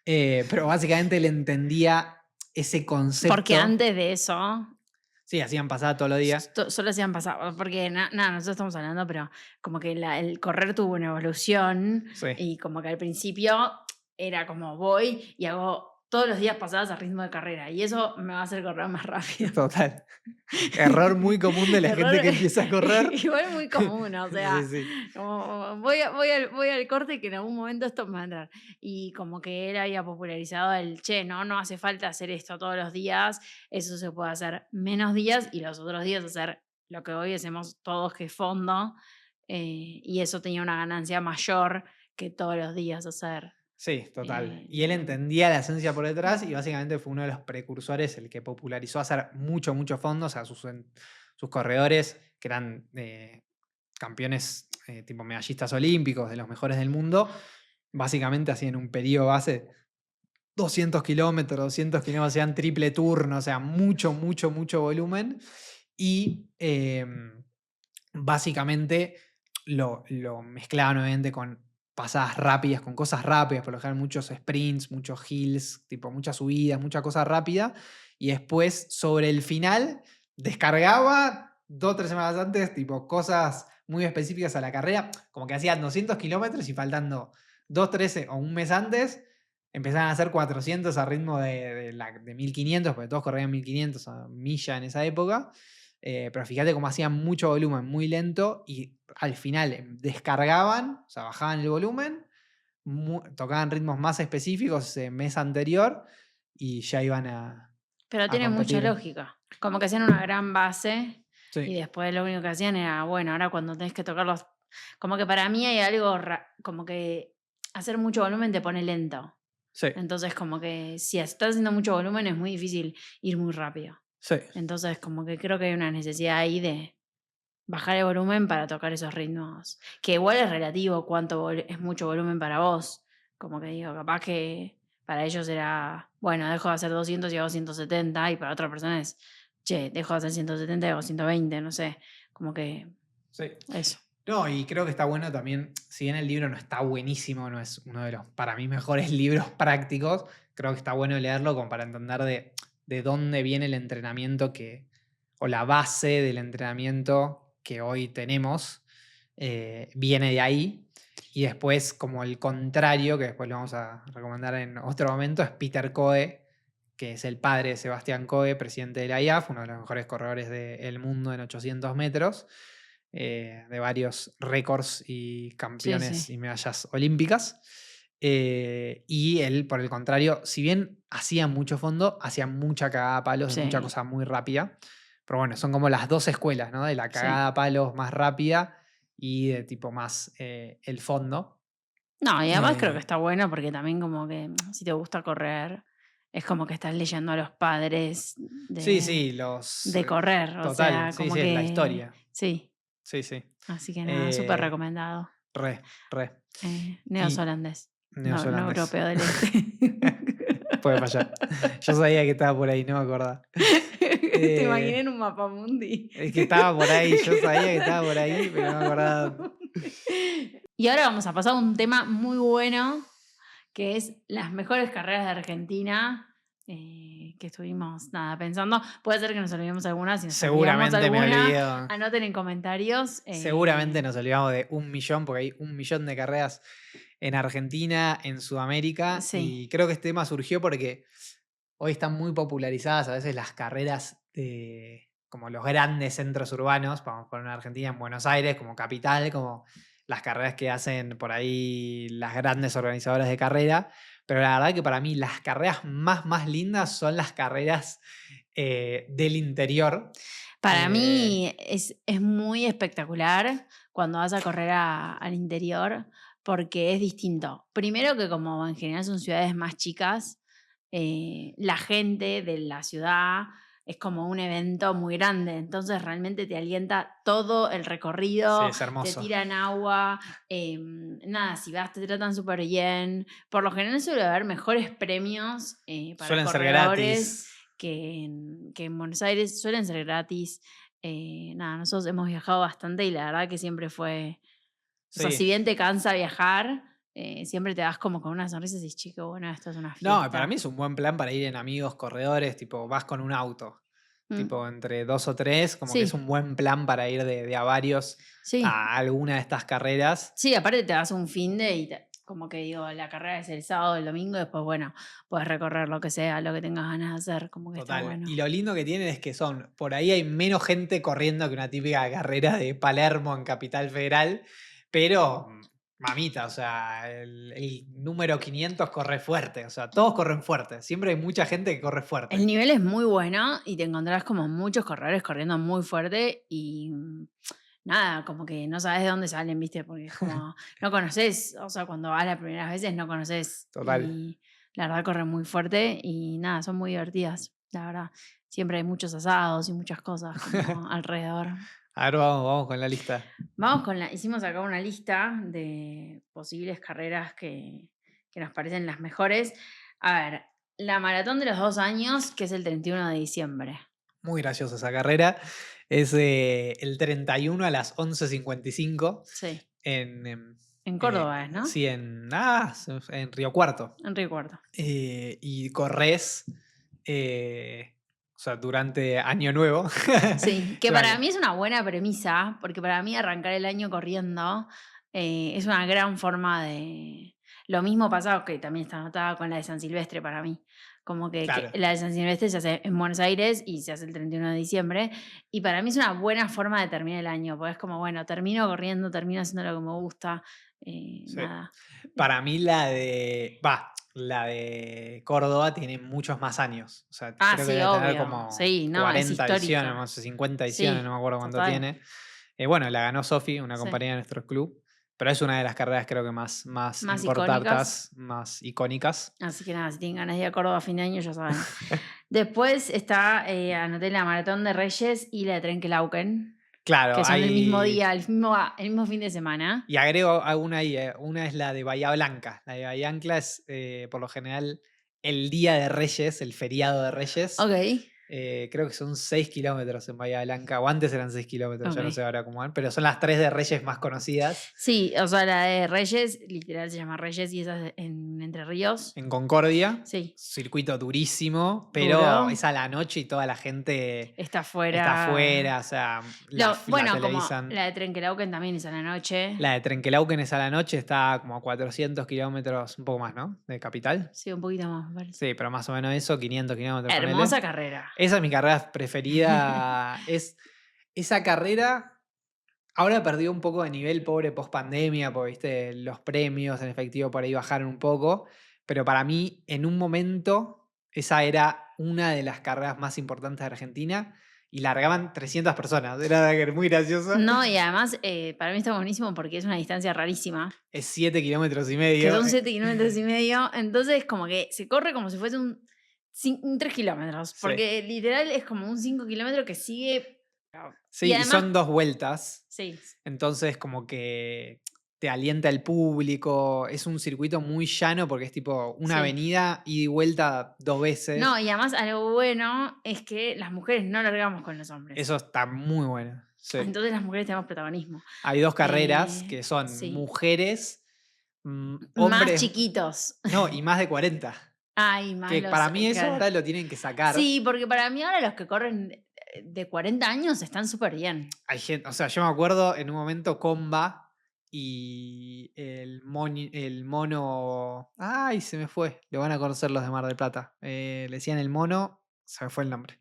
Pero básicamente él entendía ese
Porque
concepto.
antes de eso,
Sí, hacían pasada todos los días.
solo hacían pasar, porque nada, nosotros estamos hablando, pero como que el correr tuvo una evolución
Sí.
y como que al principio era como voy y hago todos los días pasadas a ritmo de carrera y eso me va a hacer correr más rápido.
Total. Error muy común de la
Error
gente que empieza a correr.
igual muy común, o
Sí,
sea,
sí.
como voy al corte que en algún momento esto me va a entrar. Y como que él había popularizado el, che, no hace falta hacer esto todos los días, eso se puede hacer menos días y los otros días hacer lo que hoy hacemos todos, que es fondo, y eso tenía una ganancia mayor que todos los días hacer.
Sí, total. Y él
Digamos.
entendía la esencia por detrás y básicamente fue uno de los precursores, el que popularizó hacer mucho fondo, o sea, sus corredores, que eran campeones tipo medallistas olímpicos, de los mejores del mundo, básicamente hacían un periodo base 200 kilómetros, hacían triple turno, o sea, mucho volumen. Y básicamente lo mezclaban obviamente con pasadas rápidas, con cosas rápidas, por lo general muchos sprints, muchos hills, tipo muchas subidas, mucha cosa rápida. Y después, sobre el final, descargaba 2 o 3 semanas antes, tipo cosas muy específicas a la carrera, como que hacían 200 kilómetros y faltando 2, 3 o un mes antes, empezaban a hacer 400 a ritmo de 1500, porque todos corrían 1500 a milla en esa época. Pero fíjate cómo hacían mucho volumen, muy lento, y al final descargaban, o sea, bajaban el volumen, tocaban ritmos más específicos el mes anterior y ya iban
Pero
a
tiene mucha
competir.
lógica. Como que hacían una gran base y
Sí,
después lo único que hacían era, bueno, ahora cuando tenés que tocar los... Como que para mí hay algo, como que hacer mucho volumen te pone lento.
sí,
Entonces como que si estás haciendo mucho volumen es muy difícil ir muy rápido.
sí.
Entonces como que creo que hay una necesidad ahí de bajar el volumen para tocar esos ritmos. Que igual es relativo cuánto es mucho volumen para vos. Como que digo, capaz que para ellos era, bueno, dejo de hacer 200 y hago 170, y para otra persona es, che, dejo de hacer 170 y hago 120, no sé. Como que
Sí.
eso.
No, y creo que está bueno también, si bien el libro no está buenísimo, no es uno de los, para mí, mejores libros prácticos, creo que está bueno leerlo como para entender de dónde viene el entrenamiento o la base del entrenamiento que hoy tenemos, viene de ahí. Y después, como el contrario, que después lo vamos a recomendar en otro momento, es Peter Coe, que es el padre de Sebastián Coe, presidente de la IAF, uno de los mejores corredores del mundo en 800 metros, de varios récords y
Sí,
campeones
sí,
y medallas olímpicas. Y él, por el contrario, si bien hacía mucho fondo, hacía mucha cagada a palos, de mucha
sí,
cosa muy rápida. Pero bueno, son como las dos escuelas, ¿no? De la
sí.
cagada a palos más rápida y de tipo más el fondo.
No, y además creo que
Eh,
está bueno porque también como que si te gusta correr, es como que estás leyendo a los padres
sí,
de,
sí,
de correr, o
total,
sea,
sí,
como
sí, es la
que
historia.
sí,
Sí, sí.
así que nada, súper
Eh,
recomendado.
re. Y
Neozelandés, no
neozelandés.
europeo del este.
Puede fallar. Yo sabía que estaba por ahí, no me acordaba.
Te imaginé en
Eh,
un mapamundi.
es que estaba por ahí, yo sabía que estaba por ahí, pero no me acordaba.
Y ahora vamos a pasar a un tema muy bueno, que es las mejores carreras de Argentina, que estuvimos nada pensando. Puede ser que nos olvidemos alguna, si nos olvidamos
Seguramente me
alguna,
olvido.
anoten en comentarios.
Seguramente nos olvidamos de 1 millón, porque hay 1 millón de carreras en Argentina, en Sudamérica,
Sí,
y creo que este tema surgió porque hoy están muy popularizadas a veces las carreras de como los grandes centros urbanos, vamos a poner Argentina en Buenos Aires como capital, como las carreras que hacen por ahí las grandes organizadoras de carrera, pero la verdad que para mí las carreras más lindas son las carreras del interior.
para
Eh,
mí es muy espectacular cuando vas a correr al interior porque es distinto. Primero que como en general son ciudades más chicas, la gente de la ciudad es como un evento muy grande, entonces realmente te alienta todo el
sí,
recorrido,
es
te
hermoso.
tiran agua, nada, si vas te tratan súper bien. Por lo general suele haber mejores premios para
Suelen ser
corredores
gratis.
que en Buenos Aires, suelen ser gratis. Nada, nosotros hemos viajado bastante y la verdad que siempre fue, o sea,
Sí.
si bien te cansa viajar, siempre te vas como con una sonrisa y dices, chico, bueno, esto es una
No, para mí
fiesta.
es un buen plan para ir en amigos corredores, tipo, vas con un auto,
Mm,
tipo, entre 2 o 3, como que es
sí,
un buen plan para ir de a varios
sí.
a alguna de estas carreras.
Sí, aparte te das un fin de y como que digo, la carrera es el sábado, el domingo, después, bueno, puedes recorrer lo que sea, lo que tengas ganas de hacer, como que está
Total.
bueno.
Y lo lindo que tienen es que por ahí hay menos gente corriendo que una típica carrera de Palermo en Capital Federal, pero mamita, o sea, el número 500 corre fuerte, o sea, todos corren fuerte, siempre hay mucha gente que corre fuerte.
El nivel es muy bueno y te encontrás como muchos corredores corriendo muy fuerte y nada, como que no sabes de dónde salen, ¿viste? Porque es como, no conoces, o sea, cuando vas las primeras veces no conoces
Total.
y la verdad corren muy fuerte y nada, son muy divertidas, la verdad. Siempre hay muchos asados y muchas cosas como alrededor.
A ver, vamos con la lista.
Vamos con hicimos acá una lista de posibles carreras que nos parecen las mejores. A ver, la maratón de los 2 años, que es el 31 de diciembre.
Muy graciosa esa carrera. Es el 31 a las 11:55
Sí,
en,
en Córdoba es, ¿no?
sí, en Río Cuarto.
En Recuerdo.
Y corres, o sea, durante Año Nuevo.
Sí, que
Es una
para mí es una buena premisa, porque para mí arrancar el año corriendo es una gran forma de... Lo mismo pasa que también está anotada con la de San Silvestre para mí. Como que
claro.
la de San Silvestre se hace en Buenos Aires y se hace el 31 de diciembre. Y para mí es una buena forma de terminar el año, porque es como, bueno, termino corriendo, termino haciendo lo que me gusta.
Sí.
Nada.
Para mí la de Córdoba tiene muchos más años. O sea,
Ah,
creo que
sí,
debe tener
obvio.
como
Sí, no, es
40 ediciones,
histórica.
no sé, 50 ediciones, no
Sí,
me acuerdo cuánto
total.
tiene. Bueno, la ganó Sofi, una
Sí.
compañera de nuestro club, pero es una de las carreras creo que más
Más icónicas.
importantes, más icónicas.
Así que nada, si tienen ganas de ir a Córdoba a fin de año, ya saben. Después está, anoté la Maratón de Reyes y la de Trenquelauquen,
Claro,
que son el mismo día, el mismo fin de semana.
y agrego alguna ahí, una es la de Bahía Blanca. La de Bahía Blanca es por lo general el Día de Reyes, el feriado de Reyes.
Ok,
Creo que son 6 kilómetros en Bahía Blanca, o antes eran 6 kilómetros, ya no sé
ok.
ahora cómo van, pero son las 3 de Reyes más conocidas.
Sí, o sea, la de Reyes, literal se llama Reyes y esa es en Entre Ríos.
En Concordia,
Sí,
circuito durísimo, pero
duro.
es a la noche y toda la gente
Está
está
afuera.
afuera, o sea, la
Bueno, como
televisan.
la de Trenquelauquen también es a la noche.
La de Trenquelauquen es a la noche, está como a 400 kilómetros, un poco más, ¿no? De capital.
Sí, un poquito más, me parece.
Sí, pero más o menos eso, 500 kilómetros, ponele.
Hermosa carrera.
Esa es mi carrera preferida. Esa carrera. Ahora perdió un poco de nivel, pobre post pandemia, porque viste, los premios en efectivo por ahí bajaron un poco. Pero para mí, en un momento, esa era una de las carreras más importantes de Argentina y largaban 300 personas. Era muy gracioso.
No, y además para mí está buenísimo porque es una distancia rarísima,
Es 7 kilómetros y
que
medio.
son 7,5 kilómetros, entonces como que se corre como si fuese un 3 kilómetros,
Sí.
porque literal es como un 5 kilómetros que sigue,
Sí,
y
y
además,
son 2 vueltas.
sí,
Entonces, como que te alienta el público. Es un circuito muy llano porque es tipo una
sí.
avenida ida y vuelta 2
No,
veces.
y además algo bueno es que las mujeres no largamos con los hombres,
Eso está muy bueno. Sí.
entonces las mujeres tenemos protagonismo.
Hay 2 carreras que son
Sí,
mujeres,
más
hombres,
chiquitos.
no, y más de 40.
Ay, más
Que
los,
para mí eso
claro.
ahora lo tienen que sacar.
Sí, porque para mí ahora los que corren de 40 años están súper bien.
Hay gente, o sea, yo me acuerdo en un momento Comba y el mono. Ay, se me fue. Lo van a conocer los de Mar del Plata. Le decían el mono, se me fue el nombre.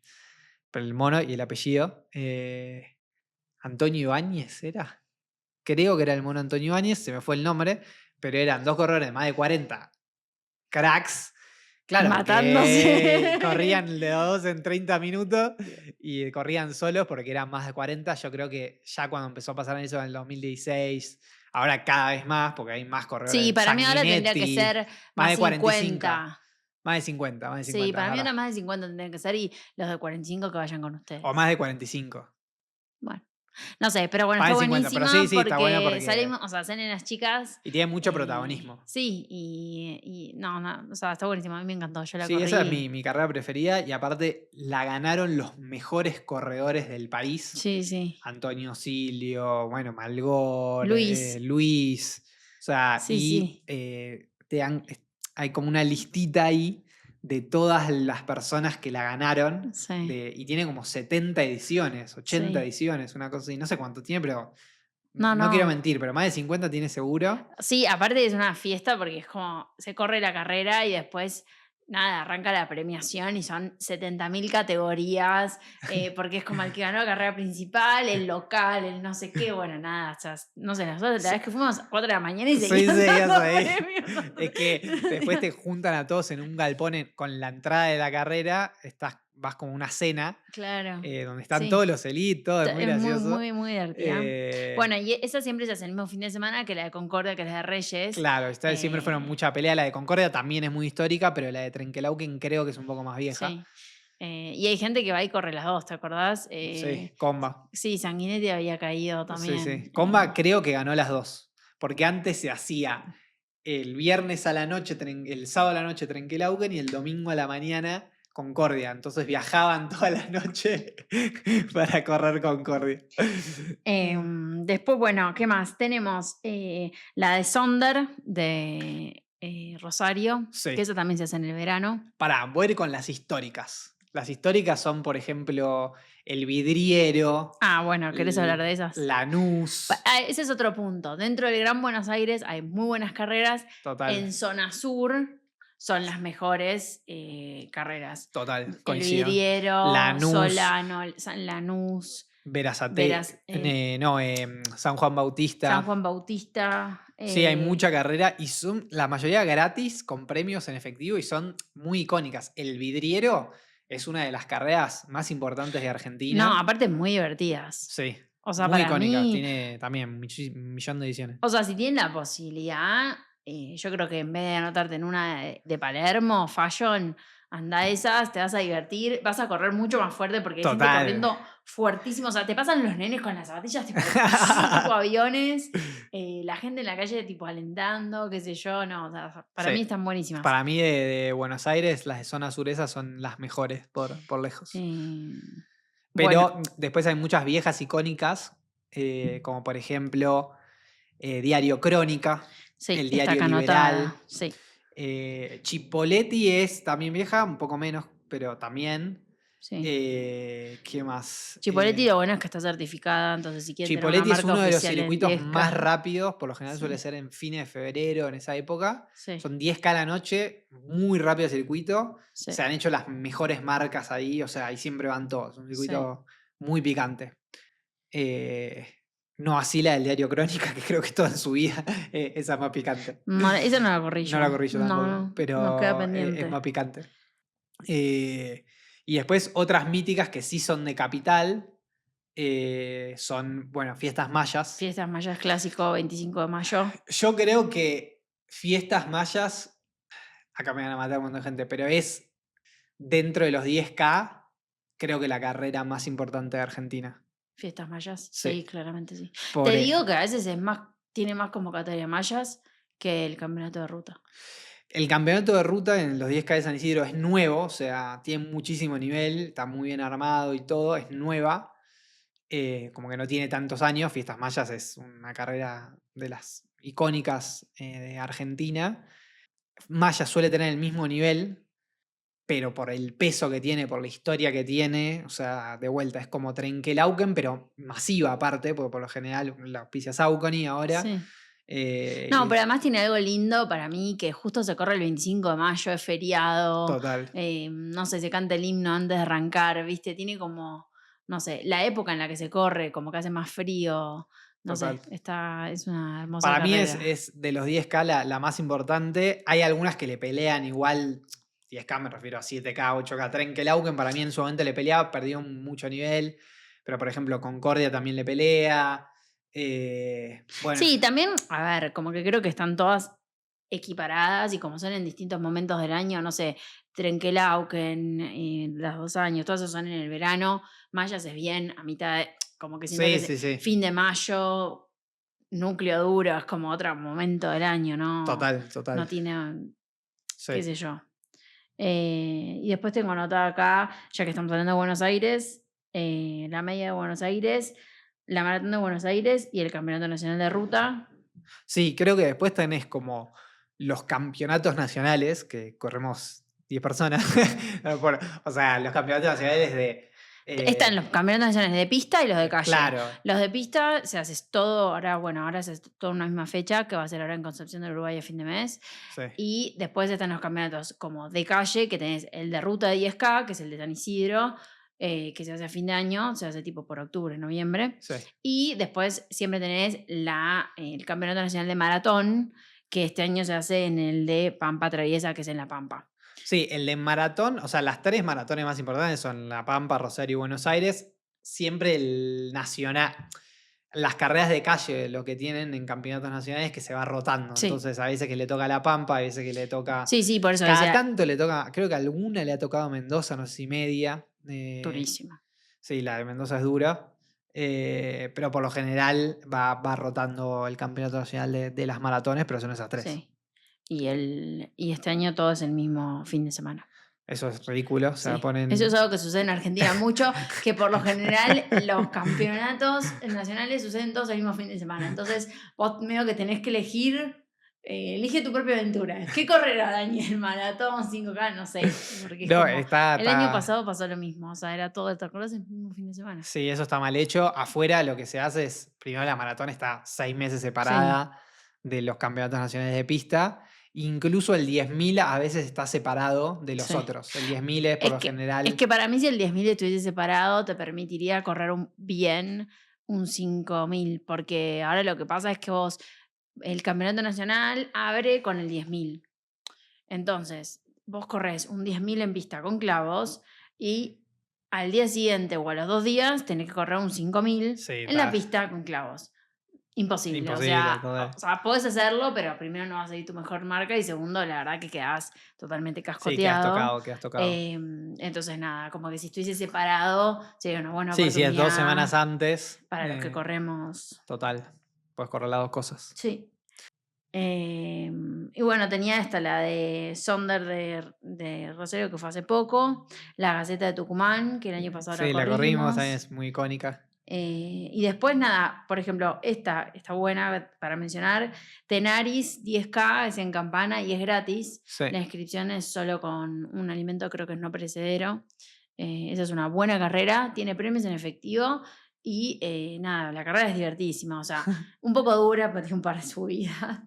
Pero el mono y el apellido. Antonio Ibáñez era. Creo que era el mono Antonio Ibáñez, se me fue el nombre. Pero eran 2 corredores de más de 40 cracks. Claro, que
Matándose.
corrían de 2 en 30 minutos y corrían solos porque eran más de 40. Yo creo que ya cuando empezó a pasar eso en el 2016, ahora cada vez más, porque hay más
Sí,
corredores.
para mí ahora tendría que
Sanguinetti,
ser
más
más
de 45.
50.
Más de 50, más de
Sí,
50, es
para mí ahora
verdad.
más de 50 tendrían que ser y los de 45 que vayan con
O
ustedes.
más de 45.
Bueno, no sé, pero bueno,
Más
está
de 50, pero sí,
buenísima
sí, está bueno
porque
porque.
salimos, o sea, salen las chicas.
Y tiene mucho protagonismo.
Sí, y no, no, o sea, está buenísima. A mí me encantó, yo la
Sí, esa es
corrí.
mi carrera preferida y aparte la ganaron los mejores corredores del país.
Sí, sí.
Antonio Silio, bueno, Malgor,
Luis,
Luis, o sea,
sí,
y
sí,
hay como una listita ahí de todas las personas que la ganaron,
sí,
y tiene como 70 ediciones, 80
sí.
ediciones, una cosa así, no sé cuánto tiene, pero
No,
No quiero
no.
mentir, pero más de 50 tiene seguro.
Sí, aparte es una fiesta porque es como, se corre la carrera y después, nada, arranca la premiación y son 70.000 categorías, porque es como el que ganó la carrera principal, el local, el no sé qué, bueno, nada, o sea, no sé, nosotros la
Sí,
vez que fuimos a 4 de la mañana y
sí,
seguían
seguías
dando
ahí.
premios.
Es que después te juntan a todos en un galpón con la entrada de la carrera, vas como una cena,
Claro,
donde están todos
sí.
los elites, todo es muy
Es muy,
gracioso.
muy, muy divertida.
Eh,
Bueno, y esa siempre se hace el mismo fin de semana que la de Concordia, que es la de Reyes.
claro, siempre fueron
Eh,
mucha pelea. La de Concordia también es muy histórica, pero la de Trenkelauken creo que es un poco más vieja.
sí. Y hay gente que va y corre las dos, ¿te acordás?
Sí, Comba.
Sí, Sanguinetti había caído
Sí,
también.
sí. Comba creo que ganó las dos. Porque antes se hacía el viernes a la noche, el sábado a la noche Trenkelauken y el domingo a la mañana Concordia. Entonces viajaban toda la noche para correr Concordia.
Después, bueno, ¿qué más? Tenemos la de Sonder de Rosario, que
Sí.
eso también se hace en el verano.
Pará, voy a ir con las históricas. Las históricas son, por ejemplo, el Vidriero,
Ah, bueno, ¿querés hablar de esas?
Lanús.
Ese es otro punto. Dentro del Gran Buenos Aires hay muy buenas carreras.
Total,
En zona sur son las mejores carreras.
total,
El
coincido.
Vidriero,
Lanús,
Solano, San Lanús,
Verazate,
Veras,
no, San Juan
San
Bautista.
Juan Bautista.
Sí, hay mucha carrera y son la mayoría gratis con premios en efectivo y son muy icónicas. El Vidriero es una de las carreras más importantes de
No,
Argentina.
aparte muy divertidas.
Sí,
O sea,
muy
para
icónica.
mí,
Tiene también un millón de ediciones.
o sea, si tienen la posibilidad, yo creo que en vez de anotarte en una de Palermo, Fashion, anda a esas, te vas a divertir, vas a correr mucho más fuerte porque hay gente
Total.
corriendo fuertísimo. O sea, te pasan los nenes con las zapatillas tipo, tipo aviones, la gente en la calle tipo alentando, qué sé yo, no, o sea, para
Sí.
mí están buenísimas.
Para mí de Buenos Aires, las de zona sur esas son las mejores por lejos.
Eh, bueno,
Pero después hay muchas viejas icónicas, como por ejemplo Diario Crónica,
sí,
el
está
Diario
acá
Liberal.
anotada, sí,
Chipolletti es también vieja, un poco menos, pero también.
sí.
¿Qué más?
Chipoletti lo bueno es que está certificada, entonces si quieren tener una
Chipolletti es
marca
uno de los
oficial en
circuitos más
10K,
rápidos, por lo general suele
sí,
ser en fines de febrero, en esa época.
sí,
Son 10K a la noche, muy rápido el circuito.
sí,
Se han hecho las mejores marcas ahí, o sea, ahí siempre van todos. Un
sí.
circuito muy picante. Eh, no así la del Diario Crónica, que creo que toda en su vida esa es más picante.
Esa no la corrí
No la
yo.
corrí yo
No,
tampoco,
no, nos queda
pero es
pendiente.
más picante. Eh, y después otras míticas que sí son de capital, son, bueno, fiestas mayas.
Fiestas mayas clásico, 25 de mayo.
Yo creo que fiestas mayas, acá me van a matar un montón de gente, pero es dentro de los 10K, creo que la carrera más importante de Argentina.
Fiestas mayas, sí,
Sí,
claramente sí. Te
por,
digo que a veces es más, tiene más convocatoria mayas que el campeonato de ruta.
el campeonato de ruta en los 10K de San Isidro es nuevo, o sea, tiene muchísimo nivel, está muy bien armado y todo, es nueva. Como que no tiene tantos años, Fiestas Mayas es una carrera de las icónicas de Argentina. Maya suele tener el mismo nivel, pero por el peso que tiene, por la historia que tiene, o sea, de vuelta, es como Trenkelauken, pero masiva aparte, porque por lo general la auspicia Saucony ahora.
Sí.
eh,
No, pero
y-
además tiene algo lindo para mí que justo se corre el 25 de mayo, es feriado,
Total,
no sé, se canta el himno antes de arrancar, ¿viste? Tiene como, no sé, la época en la que se corre, como que hace más frío, no sé,
total.
es una hermosa
Para mí
carrera.
es de los 10K la más importante. Hay algunas que le pelean igual. 10K me refiero a 7K, 8K. Trenkelauken para mí en su momento le peleaba, perdió mucho nivel. Pero por ejemplo, Concordia también le pelea. Bueno,
Sí, también, a ver, como que creo que están todas equiparadas y como son en distintos momentos del año, no sé, Trenkelauken, las 2 años, todas esas son en el verano, Mayas es bien a mitad de, como que siento que
sí,
es
sí, sí.
fin de mayo, núcleo duro, es como otro momento del año, no,
Total, total.
no tiene, qué
Sí.
sé yo. Y después tengo anotada acá, ya que estamos hablando de Buenos Aires, la media de Buenos Aires, la maratón de Buenos Aires y el Campeonato Nacional de Ruta.
Sí, creo que después tenés como los campeonatos nacionales, que corremos 10 personas. O sea, los campeonatos nacionales
Están los campeonatos nacionales de pista y los de calle.
Claro.
Los de pista se hace todo, ahora se hace todo en una misma fecha, que va a ser ahora en Concepción del Uruguay a fin de mes.
Sí.
Y después están los campeonatos como de calle, que tenés el de ruta de 10K, que es el de San Isidro, que se hace a fin de año, se hace tipo por octubre, noviembre.
Sí.
Y después siempre tenés el Campeonato Nacional de Maratón, que este año se hace en el de Pampa Traviesa, que es en La Pampa.
Sí, el de maratón, o sea, las 3 maratones más importantes son La Pampa, Rosario y Buenos Aires. Siempre el nacional. Las carreras de calle lo que tienen en campeonatos nacionales es que se va rotando.
Sí.
Entonces, a veces que le toca a La Pampa, a veces que le toca.
Sí, por eso
Cada
decía,
tanto le toca. Creo que alguna le ha tocado a Mendoza, no sé si media.
durísima.
Sí, la de Mendoza es dura. Pero por lo general va rotando el campeonato nacional de las maratones, pero son esas 3.
Sí. Y este año todo es el mismo fin de semana.
Eso es ridículo. O sea,
Sí.
ponen.
Eso es algo que sucede en Argentina mucho, que por lo general los campeonatos nacionales suceden todos el mismo fin de semana. Entonces, vos medio que tenés que elige tu propia aventura. ¿Qué correrá, Daniel? ¿Maratón, 5K? No sé. Porque
No,
el año pasado pasó lo mismo. O sea, era todo, ¿te acordás? El mismo fin de semana.
Sí, eso está mal hecho. Afuera lo que se hace es, primero la maratón está 6 meses separada de los campeonatos nacionales de pista. Incluso el 10.000 a veces está separado de los otros. El 10.000 es por lo general.
Es que para mí si el 10.000 estuviese separado te permitiría correr bien un 5.000, porque ahora lo que pasa es que el campeonato nacional abre con el 10.000. Entonces, vos corres un 10.000 en pista con clavos y al día siguiente o a los 2 días tenés que correr un 5.000 en la pista con clavos. Imposible. O sea, podés hacerlo, pero primero no vas a ir tu mejor marca y segundo, la verdad que quedás totalmente cascoteado.
Sí, quedás tocado.
Entonces, nada, como que si estuviese separado, sería una buena
Sí,
oportunidad.
si es 2 semanas antes.
Para los que corremos.
Total. Puedes correr las 2 cosas.
Sí. Y bueno, tenía la de Sonder de Rosario, que fue hace poco. La Gaceta de Tucumán, que el año pasado
la corrimos, también es muy icónica.
Y después, nada, por ejemplo, esta está buena para mencionar. Tenaris 10K es en Campana y es gratis.
Sí.
La inscripción es solo con un alimento, creo que es no perecedero. Esa es una buena carrera, tiene premios en efectivo y nada, la carrera es divertidísima. O sea, un poco dura, porque tiene un par de subidas.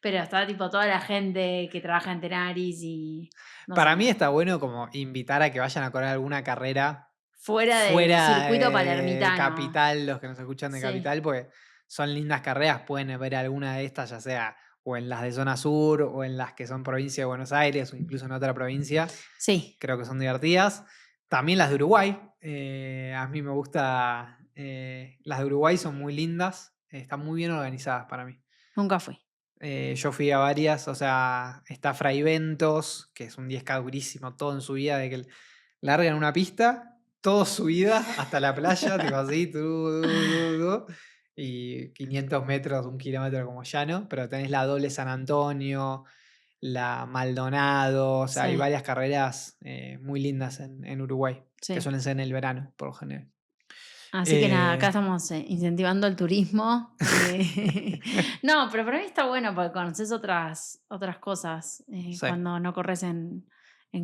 Pero está tipo toda la gente que trabaja en Tenaris y.
Para mí está bueno como invitar a que vayan a correr alguna carrera.
Fuera del circuito palermitano.
Capital, los que nos escuchan de Capital, porque son lindas carreras, pueden ver alguna de estas, ya sea o en las de zona sur o en las que son provincia de Buenos Aires o incluso en otra provincia.
Sí.
Creo que son divertidas. También las de Uruguay. A mí me gusta. Las de Uruguay son muy lindas. Están muy bien organizadas para mí.
Nunca fui.
Yo fui a varias, o sea, está Fray Ventos, que es un 10K durísimo, todo en subida, de que largan una pista, todo subida hasta la playa, tipo así, y 500 metros, 1 kilómetro como llano, pero tenés la doble San Antonio, la Maldonado, o sea, hay varias carreras muy lindas en Uruguay, que suelen ser en el verano, por lo general.
Así que nada, acá estamos incentivando el turismo. No, pero para mí está bueno porque conoces otras cosas cuando no corres en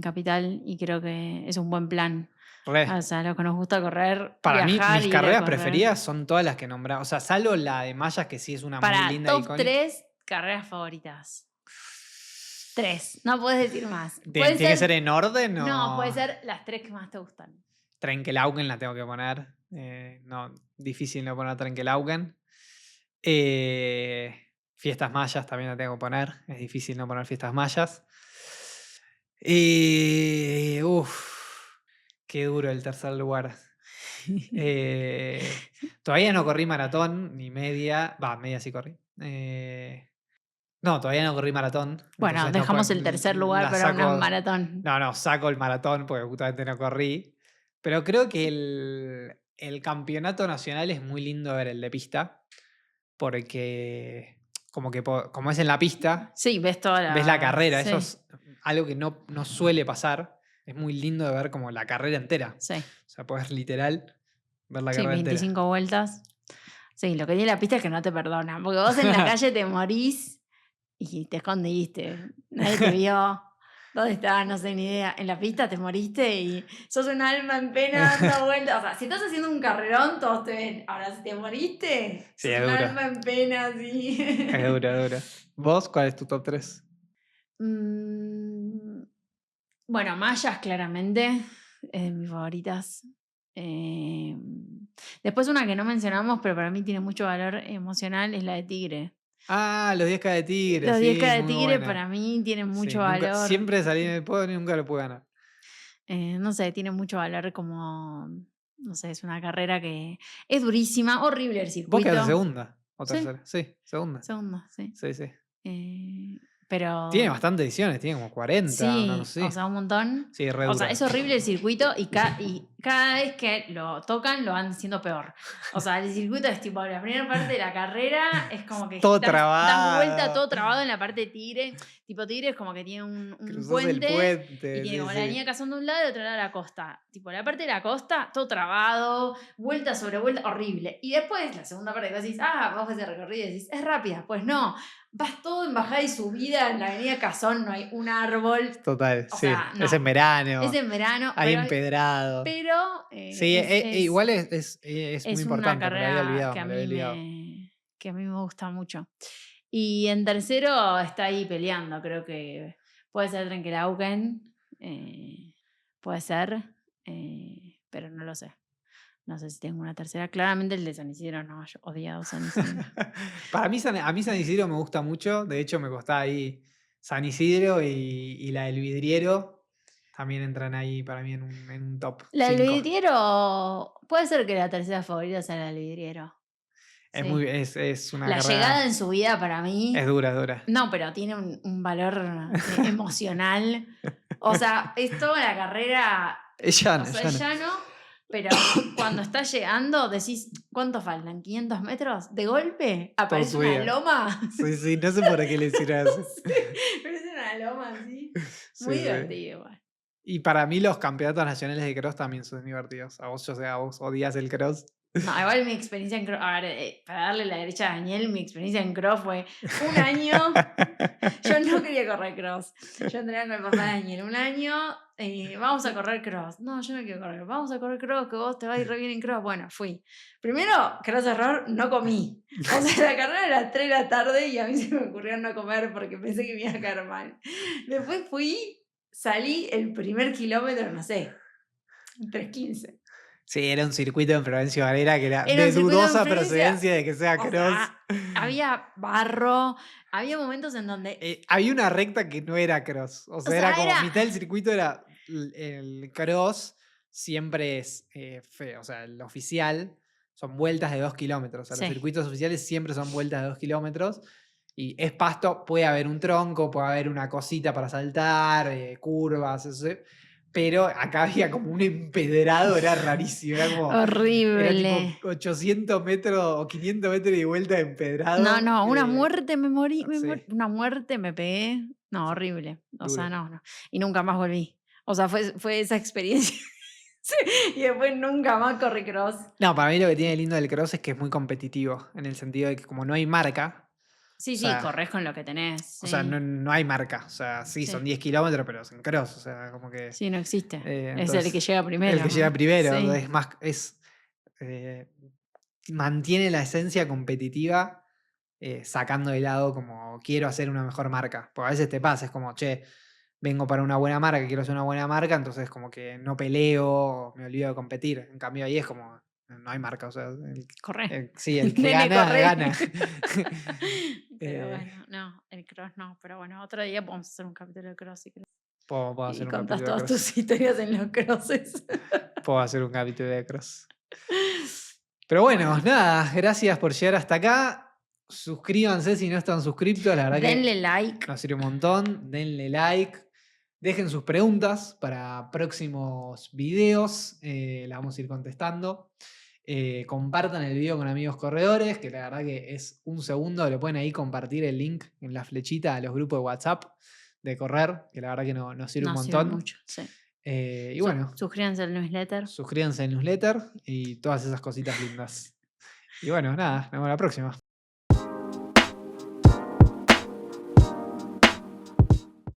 Capital y creo que es un buen plan. O sea, lo que nos gusta correr,
para
viajar,
mí, mis carreras preferidas son todas las que nombraba. O sea, salvo la de mallas, que sí es una muy linda.
Top 3 carreras favoritas. 3, no puedes decir más.
¿Tiene que ser en orden o...?
No, puede ser las 3 que más te gustan.
Trenkelauken la tengo que poner. No, difícil no poner Trenkelauken. Fiestas Mayas también la tengo que poner. Es difícil no poner Fiestas Mayas. Qué duro el tercer lugar. Todavía no corrí maratón, ni media. Media sí corrí. No, todavía no corrí maratón.
Bueno, dejamos el tercer lugar para un maratón.
No, saco el maratón porque justamente no corrí. Pero creo que el campeonato nacional es muy lindo ver el de pista. Porque como es en la pista,
sí, ves
la carrera.
Sí.
Eso es algo que no suele pasar. Es muy lindo de ver como la carrera entera.
Sí.
O sea, puedes literal ver la carrera
25
entera.
vueltas. Sí, lo que tiene la pista es que no te perdona. Porque vos en la calle te morís y te escondiste. Nadie te vio. ¿Dónde estás? No sé, ni idea. En la pista te moriste y sos un alma en pena dando vueltas. O sea, si estás haciendo un carrerón, todos te ven. Ahora, si te moriste,
Sí,
sos
es
un
duro.
alma en pena, así.
Es duro, es duro. ¿Vos cuál es tu top 3?
Mm, bueno, Mayas, claramente, es de mis favoritas. Después una que no mencionamos, pero para mí tiene mucho valor emocional, es la de Tigre.
Ah, los 10K de Tigre,
Los
sí,
10K de
muy
Tigre
buena.
para mí tienen
Sí,
mucho
nunca,
valor.
siempre salí en el podio y nunca lo pude ganar.
No sé, tiene mucho valor como, no sé, es una carrera que es durísima, horrible el
¿Vos quedaste
circuito.
segunda o
Sí,
tercera? Sí, segunda.
segunda, sí.
Sí, sí.
Pero
Tiene bastantes ediciones, tiene como 40, una
sí,
cosa
o
así.
sea, un montón.
Sí, re
O sea,
dura.
es horrible el circuito y cada vez que lo tocan lo van haciendo peor. O sea, el circuito es tipo, la primera parte de la carrera es como que
Todo
das vuelta
trabado.
todo trabado en la parte de Tigre. Tipo, Tigre es como que tiene un
Cruzás el
puente y
puente,
tiene
sí,
como la
sí.
avenida Cazón de un lado y otro lado la costa. Tipo, la parte de la costa, todo trabado, vuelta sobre vuelta, horrible. Y después, la segunda parte que vos decís, vamos a hacer recorrido y decís, es rápida. Pues no, vas todo en bajada y subida en la avenida Cazón, no hay un árbol.
Total,
O
sí.
sea,
Es en
no. Es
verano,
en verano,
hay empedrado.
pero
Sí, igual es muy
es una
importante, me lo había
carrera
olvidado, me lo había olvidado.
que a mí me gusta mucho. Y en tercero está ahí peleando, creo que puede ser Trenquelauquen, puede ser, pero no lo sé. No sé si tengo una tercera. Claramente el de San Isidro, no, yo odiado San Isidro.
Para mí, a mí San Isidro me gusta mucho. De hecho, me costaba ahí San Isidro y la del Vidriero. También entran ahí para mí en un top
La del
5.
vidriero, puede ser que la tercera favorita sea la del vidriero. Sí.
Es una
La llegada
carrera.
en su vida para
Es
mí,
dura, es dura.
no, pero tiene un valor emocional. O sea, es toda la carrera,
Es
o
llano, es
sea, es
llano.
llano, pero cuando está llegando decís, ¿cuánto faltan? ¿500 metros? De golpe
Todo
aparece una
subida.
loma.
Sí, sí, no sé por qué le hicieron así.
Sí, aparece una loma así. Muy
Sí, sí.
divertido, igual.
Y para mí los campeonatos nacionales de cross también son divertidos. A vos, yo sé, a vos odias el cross.
No, igual mi experiencia en cross, a ver, para darle la derecha a Daniel, mi experiencia en cross fue un año. Yo no quería correr cross. Yo entrenaba con el papá de Daniel. Un año, vamos a correr cross. No, yo no quiero correr. Vamos a correr cross, que vos te vas a ir re bien en cross. Bueno, fui. Primero, cross error, no comí. O sea, la carrera era a las 3 de la tarde y a mí se me ocurrió no comer porque pensé que me iba a caer mal. Después salí el primer kilómetro, no sé, 3:15.
Sí, era un circuito en Florencio Varela que era
Era
de
un circuito en
dudosa
Florencia.
procedencia de que sea
O
cross.
sea, había barro, había momentos en donde.
Había una recta que no era cross. O
O
sea, era
sea,
como
era.
mitad del circuito era el cross, siempre es feo. O sea, el oficial son vueltas de 2 kilómetros. O sea, los
Sí.
circuitos oficiales siempre son vueltas de 2 kilómetros. Y es pasto, puede haber un tronco, puede haber una cosita para saltar, curvas, eso. Pero acá había como un empedrado, era rarísimo. Era tipo
Horrible.
800 metros o 500 metros de vuelta de
No,
empedrado.
no, una muerte me morí,
Sí,
una muerte me pegué. No, horrible. O sea,
duro.
no, no. Y nunca más volví. O sea, fue esa experiencia. Sí, y después nunca más corrí cross.
No, para mí lo que tiene lindo del cross es que es muy competitivo, en el sentido de que como no hay marca,
Sí,
o
sí,
sea,
corres con lo que tenés.
no,
Sí,
no hay marca. O sea, sí, son
sí.
10 kilómetros, pero es en cross. O sea, como que.
Sí, no existe. Es el que
Entonces,
llega
el
primero,
que llega
¿no?
primero
Sí.
es más. Eh, mantiene la esencia competitiva, sacando de lado como quiero hacer una mejor marca. Porque a veces te pasa, es como, che, vengo para una buena marca, quiero hacer una buena marca, entonces como que no peleo, me olvido de competir. En cambio ahí es como, no hay marca, o sea,
Corre.
sí, el que
Nene,
gana,
corre.
gana.
Pero
Eh,
bueno, no, el cross no. Pero bueno, otro día podemos hacer un capítulo de cross si querés.
puedo
Y
hacer un
contás
capítulo de
todas
cross.
tus historias en los crosses.
Puedo hacer un capítulo de cross. Pero bueno,
Bueno,
nada, gracias por llegar hasta acá. Suscríbanse si no están suscriptos, la verdad
denle
que
like.
nos sirve un montón. Denle like. Dejen sus preguntas para próximos videos. Las vamos a ir contestando. Compartan el video con amigos corredores, que la verdad que es un segundo. Le pueden ahí compartir el link en la flechita a los grupos de WhatsApp de correr, que la verdad que nos sirve un
Nos sirve
montón.
mucho, sí.
Y bueno,
Suscríbanse al newsletter.
suscríbanse al newsletter y todas esas cositas lindas. Y bueno, nada, nos vemos la próxima.